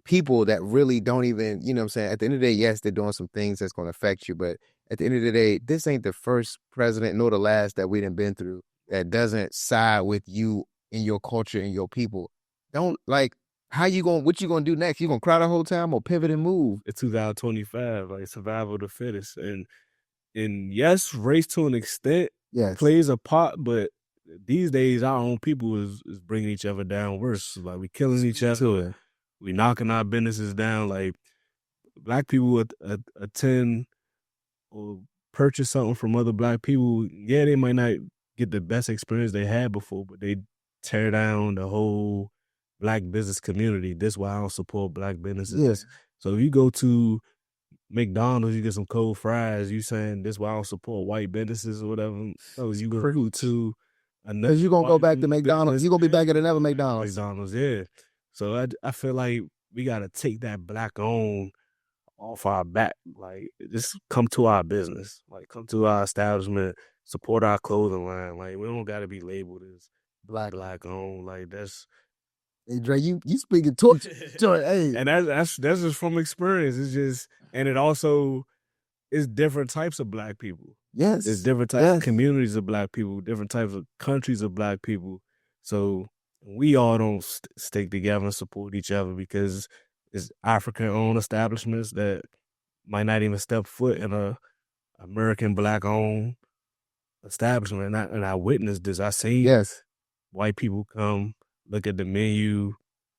S2: people that really don't even, you know what I'm saying? At the end of the day, yes, they're doing some things that's going to affect you, but at the end of the day, this ain't the first president nor the last that we done been through that doesn't side with you and your culture and your people. Don't, like, what you gonna do next? You gonna cry the whole time or pivot and move?
S1: It's 2025, like, survival of the fittest. And yes, race to an extent plays a part, but these days our own people is bringing each other down worse. Like, we killing each other. We knocking our businesses down. Like, black people would attend or purchase something from other black people. Yeah, they might not get the best experience they had before, but they tear down the whole black business community. That's why I don't support black businesses.
S2: Yes.
S1: So if you go to McDonald's, you get some cold fries, you saying this why I don't support white businesses or whatever. So you go to another,
S2: because you're gonna go back to McDonald's. You're gonna be back at another McDonald's.
S1: Yeah. So I feel like we gotta take that black own off our back. Like, just come to our business. Like, come to our establishment, support our clothing line. Like, we don't gotta be labeled as black owned. Like, that's,
S2: hey, Dre, you speaking Torch. Hey.
S1: And that's just from experience. It's just, and it also is different types of black people.
S2: Yes.
S1: There's different types of communities of black people, different types of countries of black people. So we all don't stick together and support each other because it's African-owned establishments that might not even step foot in a American black-owned establishment. And I witnessed this. I seen white people come look at the menu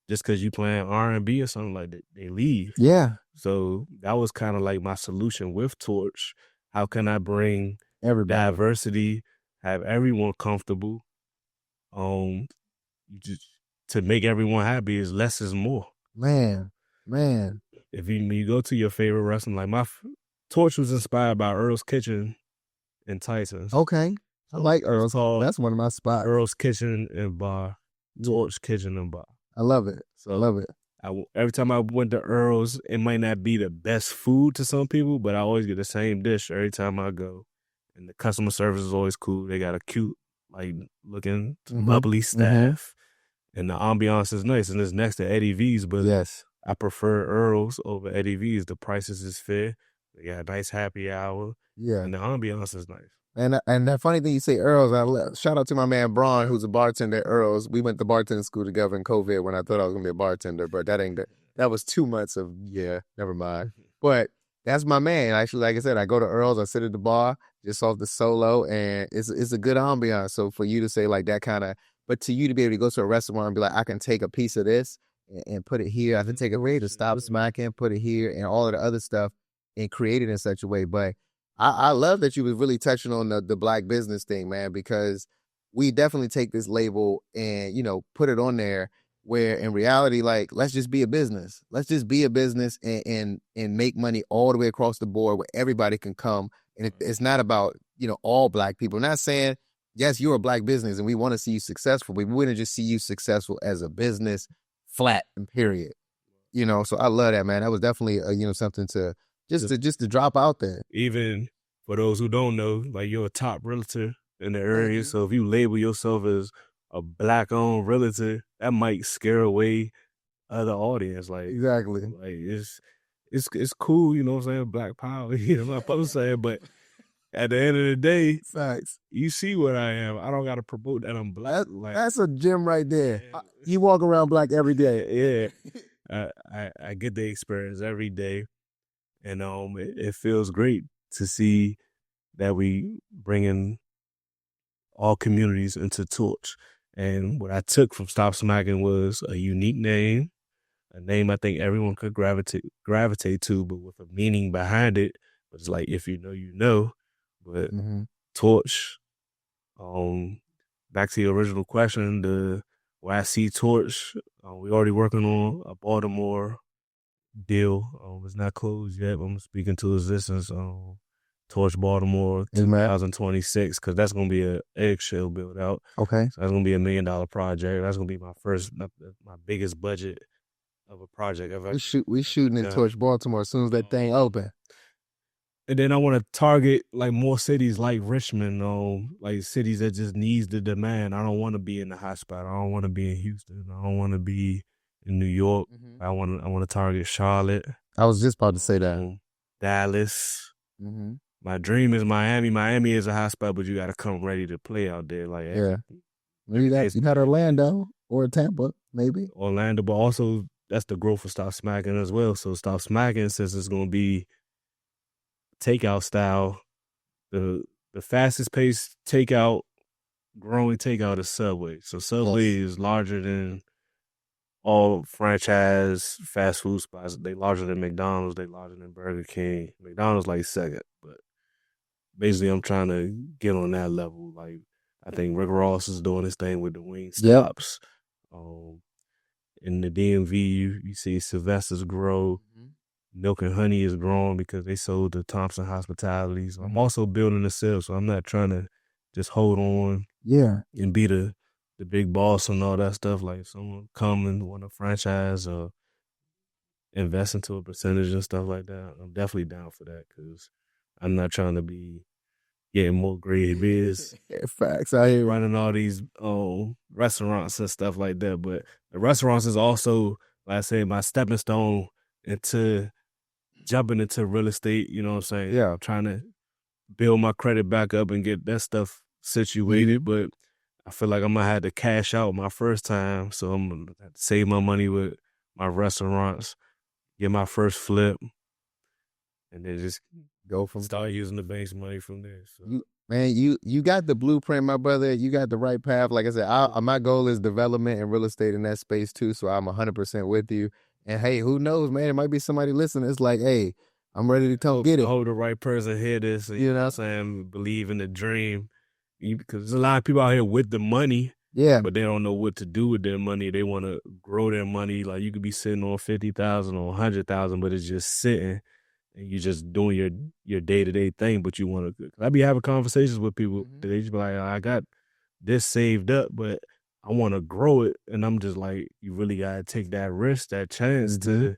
S1: just because you playing R&B or something like that. They leave.
S2: Yeah.
S1: So that was kind of like my solution with Torch. How can I bring
S2: everybody
S1: diversity, have everyone comfortable? Just to make everyone happy is less is more.
S2: Man.
S1: If you go to your favorite restaurant, like my Torch was inspired by Earl's Kitchen in Tyson's.
S2: Okay. I like Earl's. That's one of my spots.
S1: Earl's Kitchen and Bar. Torch Kitchen and Bar.
S2: I love it.
S1: So
S2: I love it.
S1: Every time I went to Earl's, it might not be the best food to some people, but I always get the same dish every time I go. And the customer service is always cool. They got a cute, like, looking, bubbly staff. And the ambiance is nice. And it's next to Eddie V's, but I prefer Earl's over Eddie V's. The prices is fair. They got a nice happy hour.
S2: Yeah.
S1: And the ambiance is nice.
S2: And that funny thing you say Earl's, shout out to my man Braun, who's a bartender at Earl's. We went to bartending school together in COVID when I thought I was gonna be a bartender, but that was 2 months of never mind. But that's my man. Actually, like I said, I go to Earl's, I sit at the bar, just off the solo, and it's a good ambiance. So for you to say like that kind of, but to you to be able to go to a restaurant and be like, I can take a piece of this and put it here. I can take a way to Stop Smackin, put it here, and all of the other stuff, and create it in such a way. But I love that you was really touching on the black business thing, man, because we definitely take this label and, put it on there where in reality, like, let's just be a business. Let's just be a business and make money all the way across the board where everybody can come. And it's not about, all black people. I'm not saying, yes, you're a black business and we want to see you successful, but we want to just see you successful as a business, flat and period. So I love that, man. That was definitely, something to just to drop out there.
S1: Even for those who don't know, like you're a top realtor in the area. So if you label yourself as a black-owned realtor, that might scare away other audience. Like
S2: exactly.
S1: Like it's cool, you know what I'm saying? Black power, you know what I'm saying? But at the end of the day,
S2: facts.
S1: You see what I am. I don't gotta promote that I'm black.
S2: That's a gem right there. You walk around black every day.
S1: Yeah. I get the experience every day. And it feels great to see that we bringing all communities into Torch. And what I took from Stop Smackin was a unique name, a name I think everyone could gravitate to, but with a meaning behind it. But it's like, if you know, you know. But Torch, back to your original question, where I see Torch, we already working on a Baltimore deal. It's not closed yet, but I'm speaking to existence. Torch Baltimore 2026, because that's going to be an eggshell build out.
S2: Okay.
S1: So that's going to be $1 million project. That's going to be my biggest budget of a project ever.
S2: We shooting in Torch Baltimore as soon as that thing open.
S1: And then I want to target like more cities like Richmond, like cities that just needs the demand. I don't want to be in the hot spot. I don't want to be in Houston. I don't want to be in New York. I want to target Charlotte.
S2: I was just about to say that.
S1: Dallas. My dream is Miami. Miami is a hot spot, but you got to come ready to play out there. Like
S2: maybe that you had Orlando or Tampa, maybe
S1: Orlando, but also that's the growth of Stop Smackin as well. So Stop Smackin, since it's going to be takeout style, the fastest paced growing takeout is Subway. So Subway is larger than all franchise fast food spots. They larger than McDonald's. They larger than Burger King. McDonald's like second, but basically I'm trying to get on that level. Like I think Rick Ross is doing his thing with the wing stops. In the DMV, you see Sylvester's grow. Milk and Honey is growing because they sold to Thompson Hospitality. So I'm also building a sale, so I'm not trying to just hold on and be the big boss and all that stuff. Like if someone come and want to franchise or invest into a percentage and stuff like that, I'm definitely down for that because I'm not trying to be getting more grade biz.
S2: Facts. I hear
S1: running all these restaurants and stuff like that. But the restaurants is also, like I said, my stepping stone into jumping into real estate, you know what I'm saying?
S2: Yeah.
S1: Trying to build my credit back up and get that stuff situated. But I feel like I'm gonna have to cash out my first time, so I'm gonna have to save my money with my restaurants, get my first flip, and then just
S2: Go from
S1: start using the bank's money from there. So.
S2: Man, you got the blueprint, my brother. You got the right path. Like I said, my goal is development and real estate in that space too. So I'm 100% with you. And hey, who knows, man? It might be somebody listening. It's like, hey, I'm ready to come get
S1: I
S2: it.
S1: hope the right person hear this.
S2: You know?
S1: What I'm saying? Believe in the dream. Because there's a lot of people out here with the money,
S2: Yeah.
S1: but they don't know what to do with their money. They want to grow their money. Like you could be sitting on 50,000 or 100,000, but it's just sitting. And you're just doing your day-to-day thing, but you want to. I be having conversations with people that they just be like, I got this saved up, but I want to grow it. And I'm just like, you really got to take that risk, that chance to,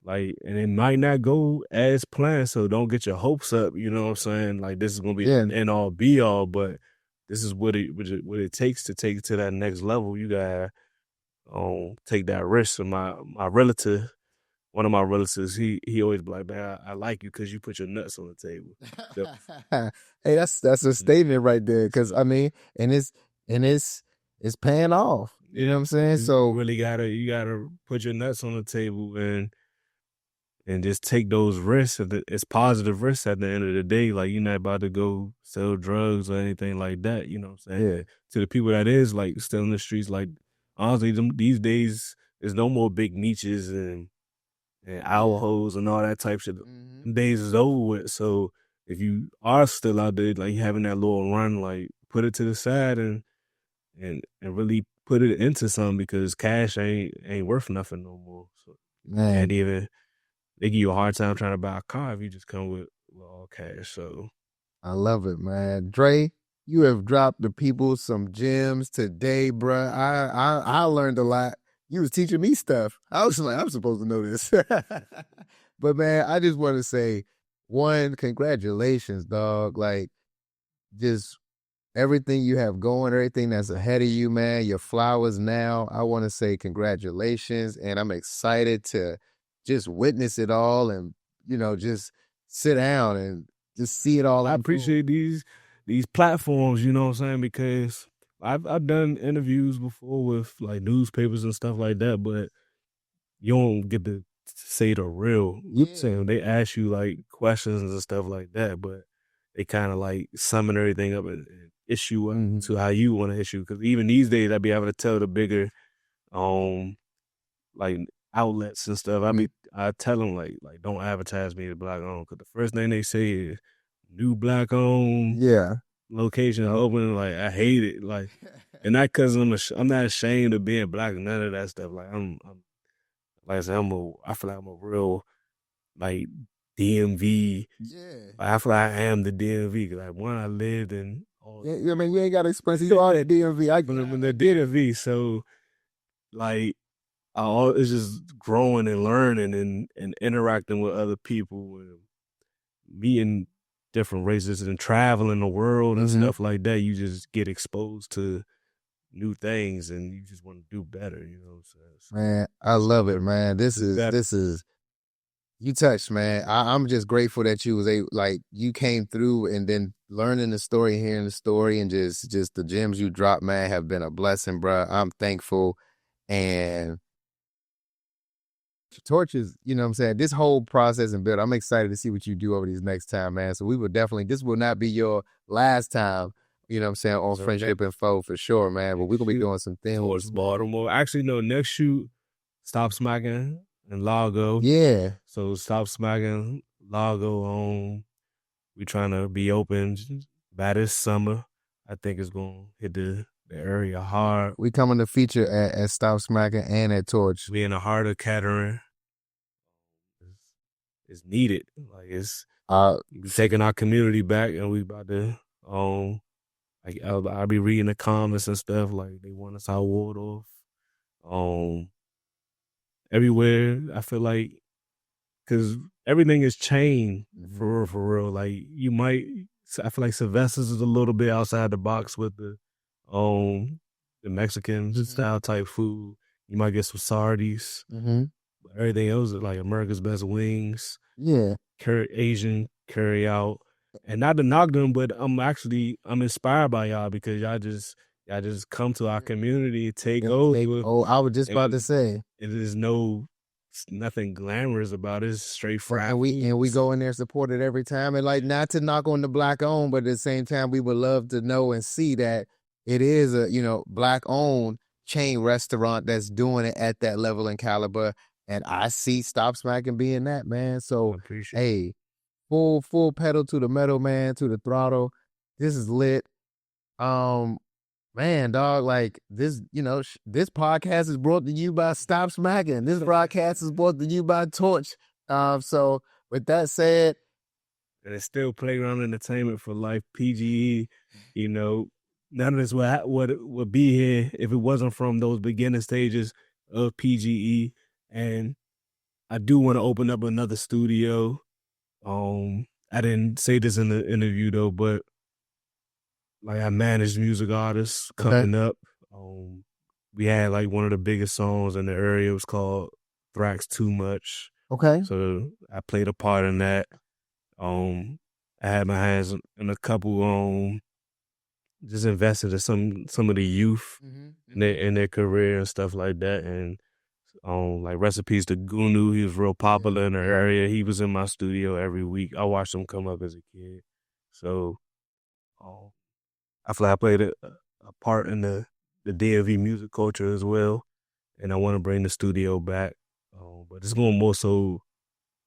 S1: like, and it might not go as planned, so don't get your hopes up, you know what I'm saying? Like, this is going to be an end-all, be-all, but this is what it takes to take it to that next level. You got to take that risk. So my relative, one of my relatives, he always be like, man, I like you because you put your nuts on the table.
S2: Hey, that's a statement right there. Because I mean, and it's paying off. You know what I'm saying? So
S1: you really gotta put your nuts on the table and just take those risks. It's positive risks at the end of the day. Like you're not about to go sell drugs or anything like that. You know what I'm saying?
S2: Yeah.
S1: To the people that is like still in the streets, like honestly, these days there's no more big niches and owl hoes and all that type shit. Them days is over with. So if you are still out there, like having that little run, like put it to the side and really put it into something because cash ain't worth nothing no more. So
S2: man,
S1: and even they give you a hard time trying to buy a car if you just come with all cash. So
S2: I love it, man. Dre, you have dropped the people some gems today, bruh. I learned a lot. You was teaching me stuff. I was like, I'm supposed to know this. But man, I just want to say, one, congratulations, dog. Like, just everything you have going, everything that's ahead of you, man. Your flowers now. I want to say congratulations, and I'm excited to just witness it all and, just sit down and just see it all.
S1: I appreciate these platforms, you know what I'm saying, because I've done interviews before with like newspapers and stuff like that, but you don't get to say the real. You saying they ask you like questions and stuff like that, but they kind of like summon everything up and issue up to how you want to issue. Because even these days, I be able to tell the bigger, like outlets and stuff. I tell them like don't advertise me as black owned, because the first thing they say is new black owned.
S2: Yeah.
S1: Location open, like I hate it, like, and not because I'm not ashamed of being black and none of that stuff. Like I'm like I said, I feel like I'm a real like DMV. Yeah, I feel like I am the DMV because like one I lived in.
S2: I mean, you ain't got to explain. You are the DMV. I
S1: from the DMV, so like it's just growing and learning and interacting with other people and meeting different races and traveling the world and stuff like that. You just get exposed to new things and you just want to do better, you know what I'm saying? So,
S2: man, I love it, man. This is you touched, man. I'm just grateful that you was you came through and then learning the story, hearing the story, and just the gems you dropped, man, have been a blessing, bro. I'm thankful. And Torches, you know what I'm saying? This whole process and build, I'm excited to see what you do over these next time, man. So we will definitely, this will not be your last time, you know what I'm saying, on Friendship Info for sure, man. But we're going to be doing some things.
S1: Towards Baltimore. Actually, no, next shoot, Stop Smackin and Largo.
S2: Yeah.
S1: So Stop Smackin, Largo, we trying to be open by this summer. I think it's going to hit the area hard.
S2: We coming to feature at Stop Smackin and at Torch.
S1: We in the heart of Kettering. It's needed. Like it's taking our community back, and we about to like I'll be reading the comments and stuff like they want us out Waldorf. Everywhere I feel like, because everything is changed for real. Like I feel like Sylvester's is a little bit outside the box with the Mexican style type food. You might get some sardies. But everything else is like America's Best Wings.
S2: Yeah.
S1: Asian carry out. And not to knock them, but I'm inspired by y'all because y'all just come to our community, take over.
S2: Oh, I was just about to say.
S1: There's nothing glamorous about it. It's straight fried.
S2: And we go in there supported every time. And like, not to knock on the black owned, but at the same time, we would love to know and see that it is a, black owned chain restaurant that's doing it at that level and caliber. And I see Stop Smackin being that, man. So hey, full pedal to the metal, man, to the throttle. This is lit. Man, dog, like this, this podcast is brought to you by Stop Smackin. This broadcast is brought to you by Torch. So with that said,
S1: and it's still playground entertainment for life, PGE. None of this would be here if it wasn't from those beginning stages of PGE. And I do want to open up another studio. I didn't say this in the interview though, but like I managed music artists coming up. We had like one of the biggest songs in the area. It was called Thrax Too Much.
S2: Okay.
S1: So I played a part in that. I had my hands in a couple. Just invested in some of the youth in their career and stuff like that. And like recipes to Gunu, he was real popular in the area. He was in my studio every week. I watched him come up as a kid. So I feel like I played a part in the DMV music culture as well. And I want to bring the studio back. But it's going to more so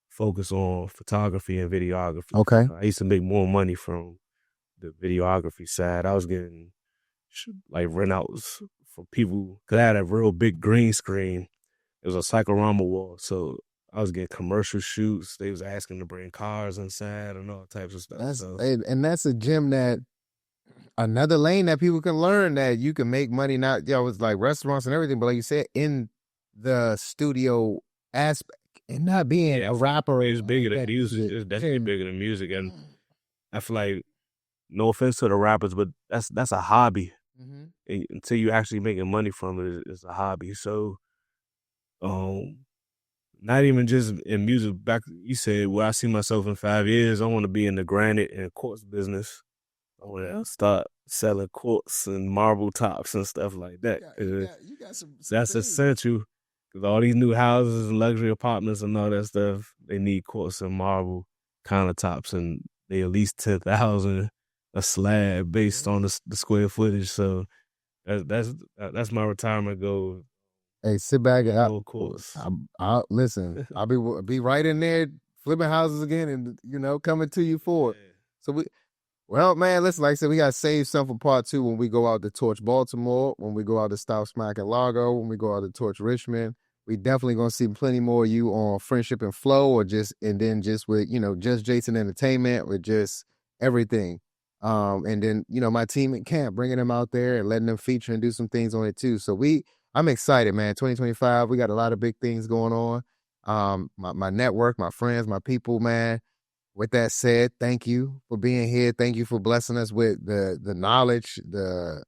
S1: focus on photography and videography.
S2: Okay.
S1: I used to make more money from the videography side. I was getting like rent outs for people because I had a real big green screen. It was a cyclorama wall, so I was getting commercial shoots. They was asking to bring cars inside and all types of stuff.
S2: And that's a gem that another lane that people can learn that you can make money. Not it's like restaurants and everything, but like you said, in the studio aspect and not being a rapper
S1: is bigger than music. It's definitely bigger than music, and I feel like, no offense to the rappers, but that's a hobby. And until you actually making money from it, it's a hobby. So, not even just in music. Back you said, where I see myself in 5 years, I want to be in the granite and quartz business. I want to start selling quartz and marble tops and stuff like that.
S2: You got some
S1: that's
S2: things.
S1: essential. Because all these new houses and luxury apartments and all that stuff, they need quartz and marble countertops, and they at least $10,000 a slab based on the square footage. So that's my retirement goal.
S2: Hey, sit back and
S1: of course.
S2: I listen. I'll be right in there flipping houses again, and coming to you for it. So well, man, listen. Like I said, we got to save some for part 2 when we go out to Torch Baltimore, when we go out to Stop Smackin Largo, when we go out to Torch Richmond. We definitely gonna see plenty more of you on Friendship and Flow, and then with just Jason Entertainment, with just everything. And then my team at camp, bringing them out there and letting them feature and do some things on it too. So I'm excited, man. 2025, we got a lot of big things going on. My network, my friends, my people, man. With that said, thank you for being here. Thank you for blessing us with the knowledge, the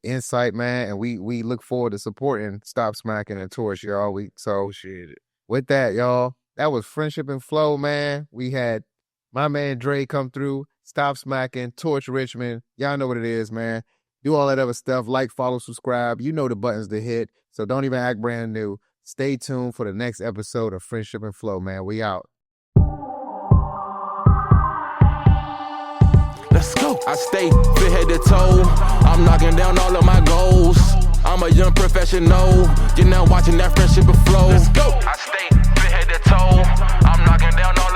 S2: insight, man. And we look forward to supporting Stop Smackin and Torch, y'all.
S1: Appreciate it.
S2: With that, y'all, that was Friendship and Flow, man. We had my man Dre come through, Stop Smackin, Torch Richmond. Y'all know what it is, man. Do all that other stuff. Like, follow, subscribe. You know the buttons to hit. So don't even act brand new. Stay tuned for the next episode of Friendship and Flow, man. We out.
S3: Let's go. I stay fit head to toe. I'm knocking down all of my goals. I'm a young professional. You're now watching that friendship and flow. Let's go. I stay fit head to toe. I'm knocking down all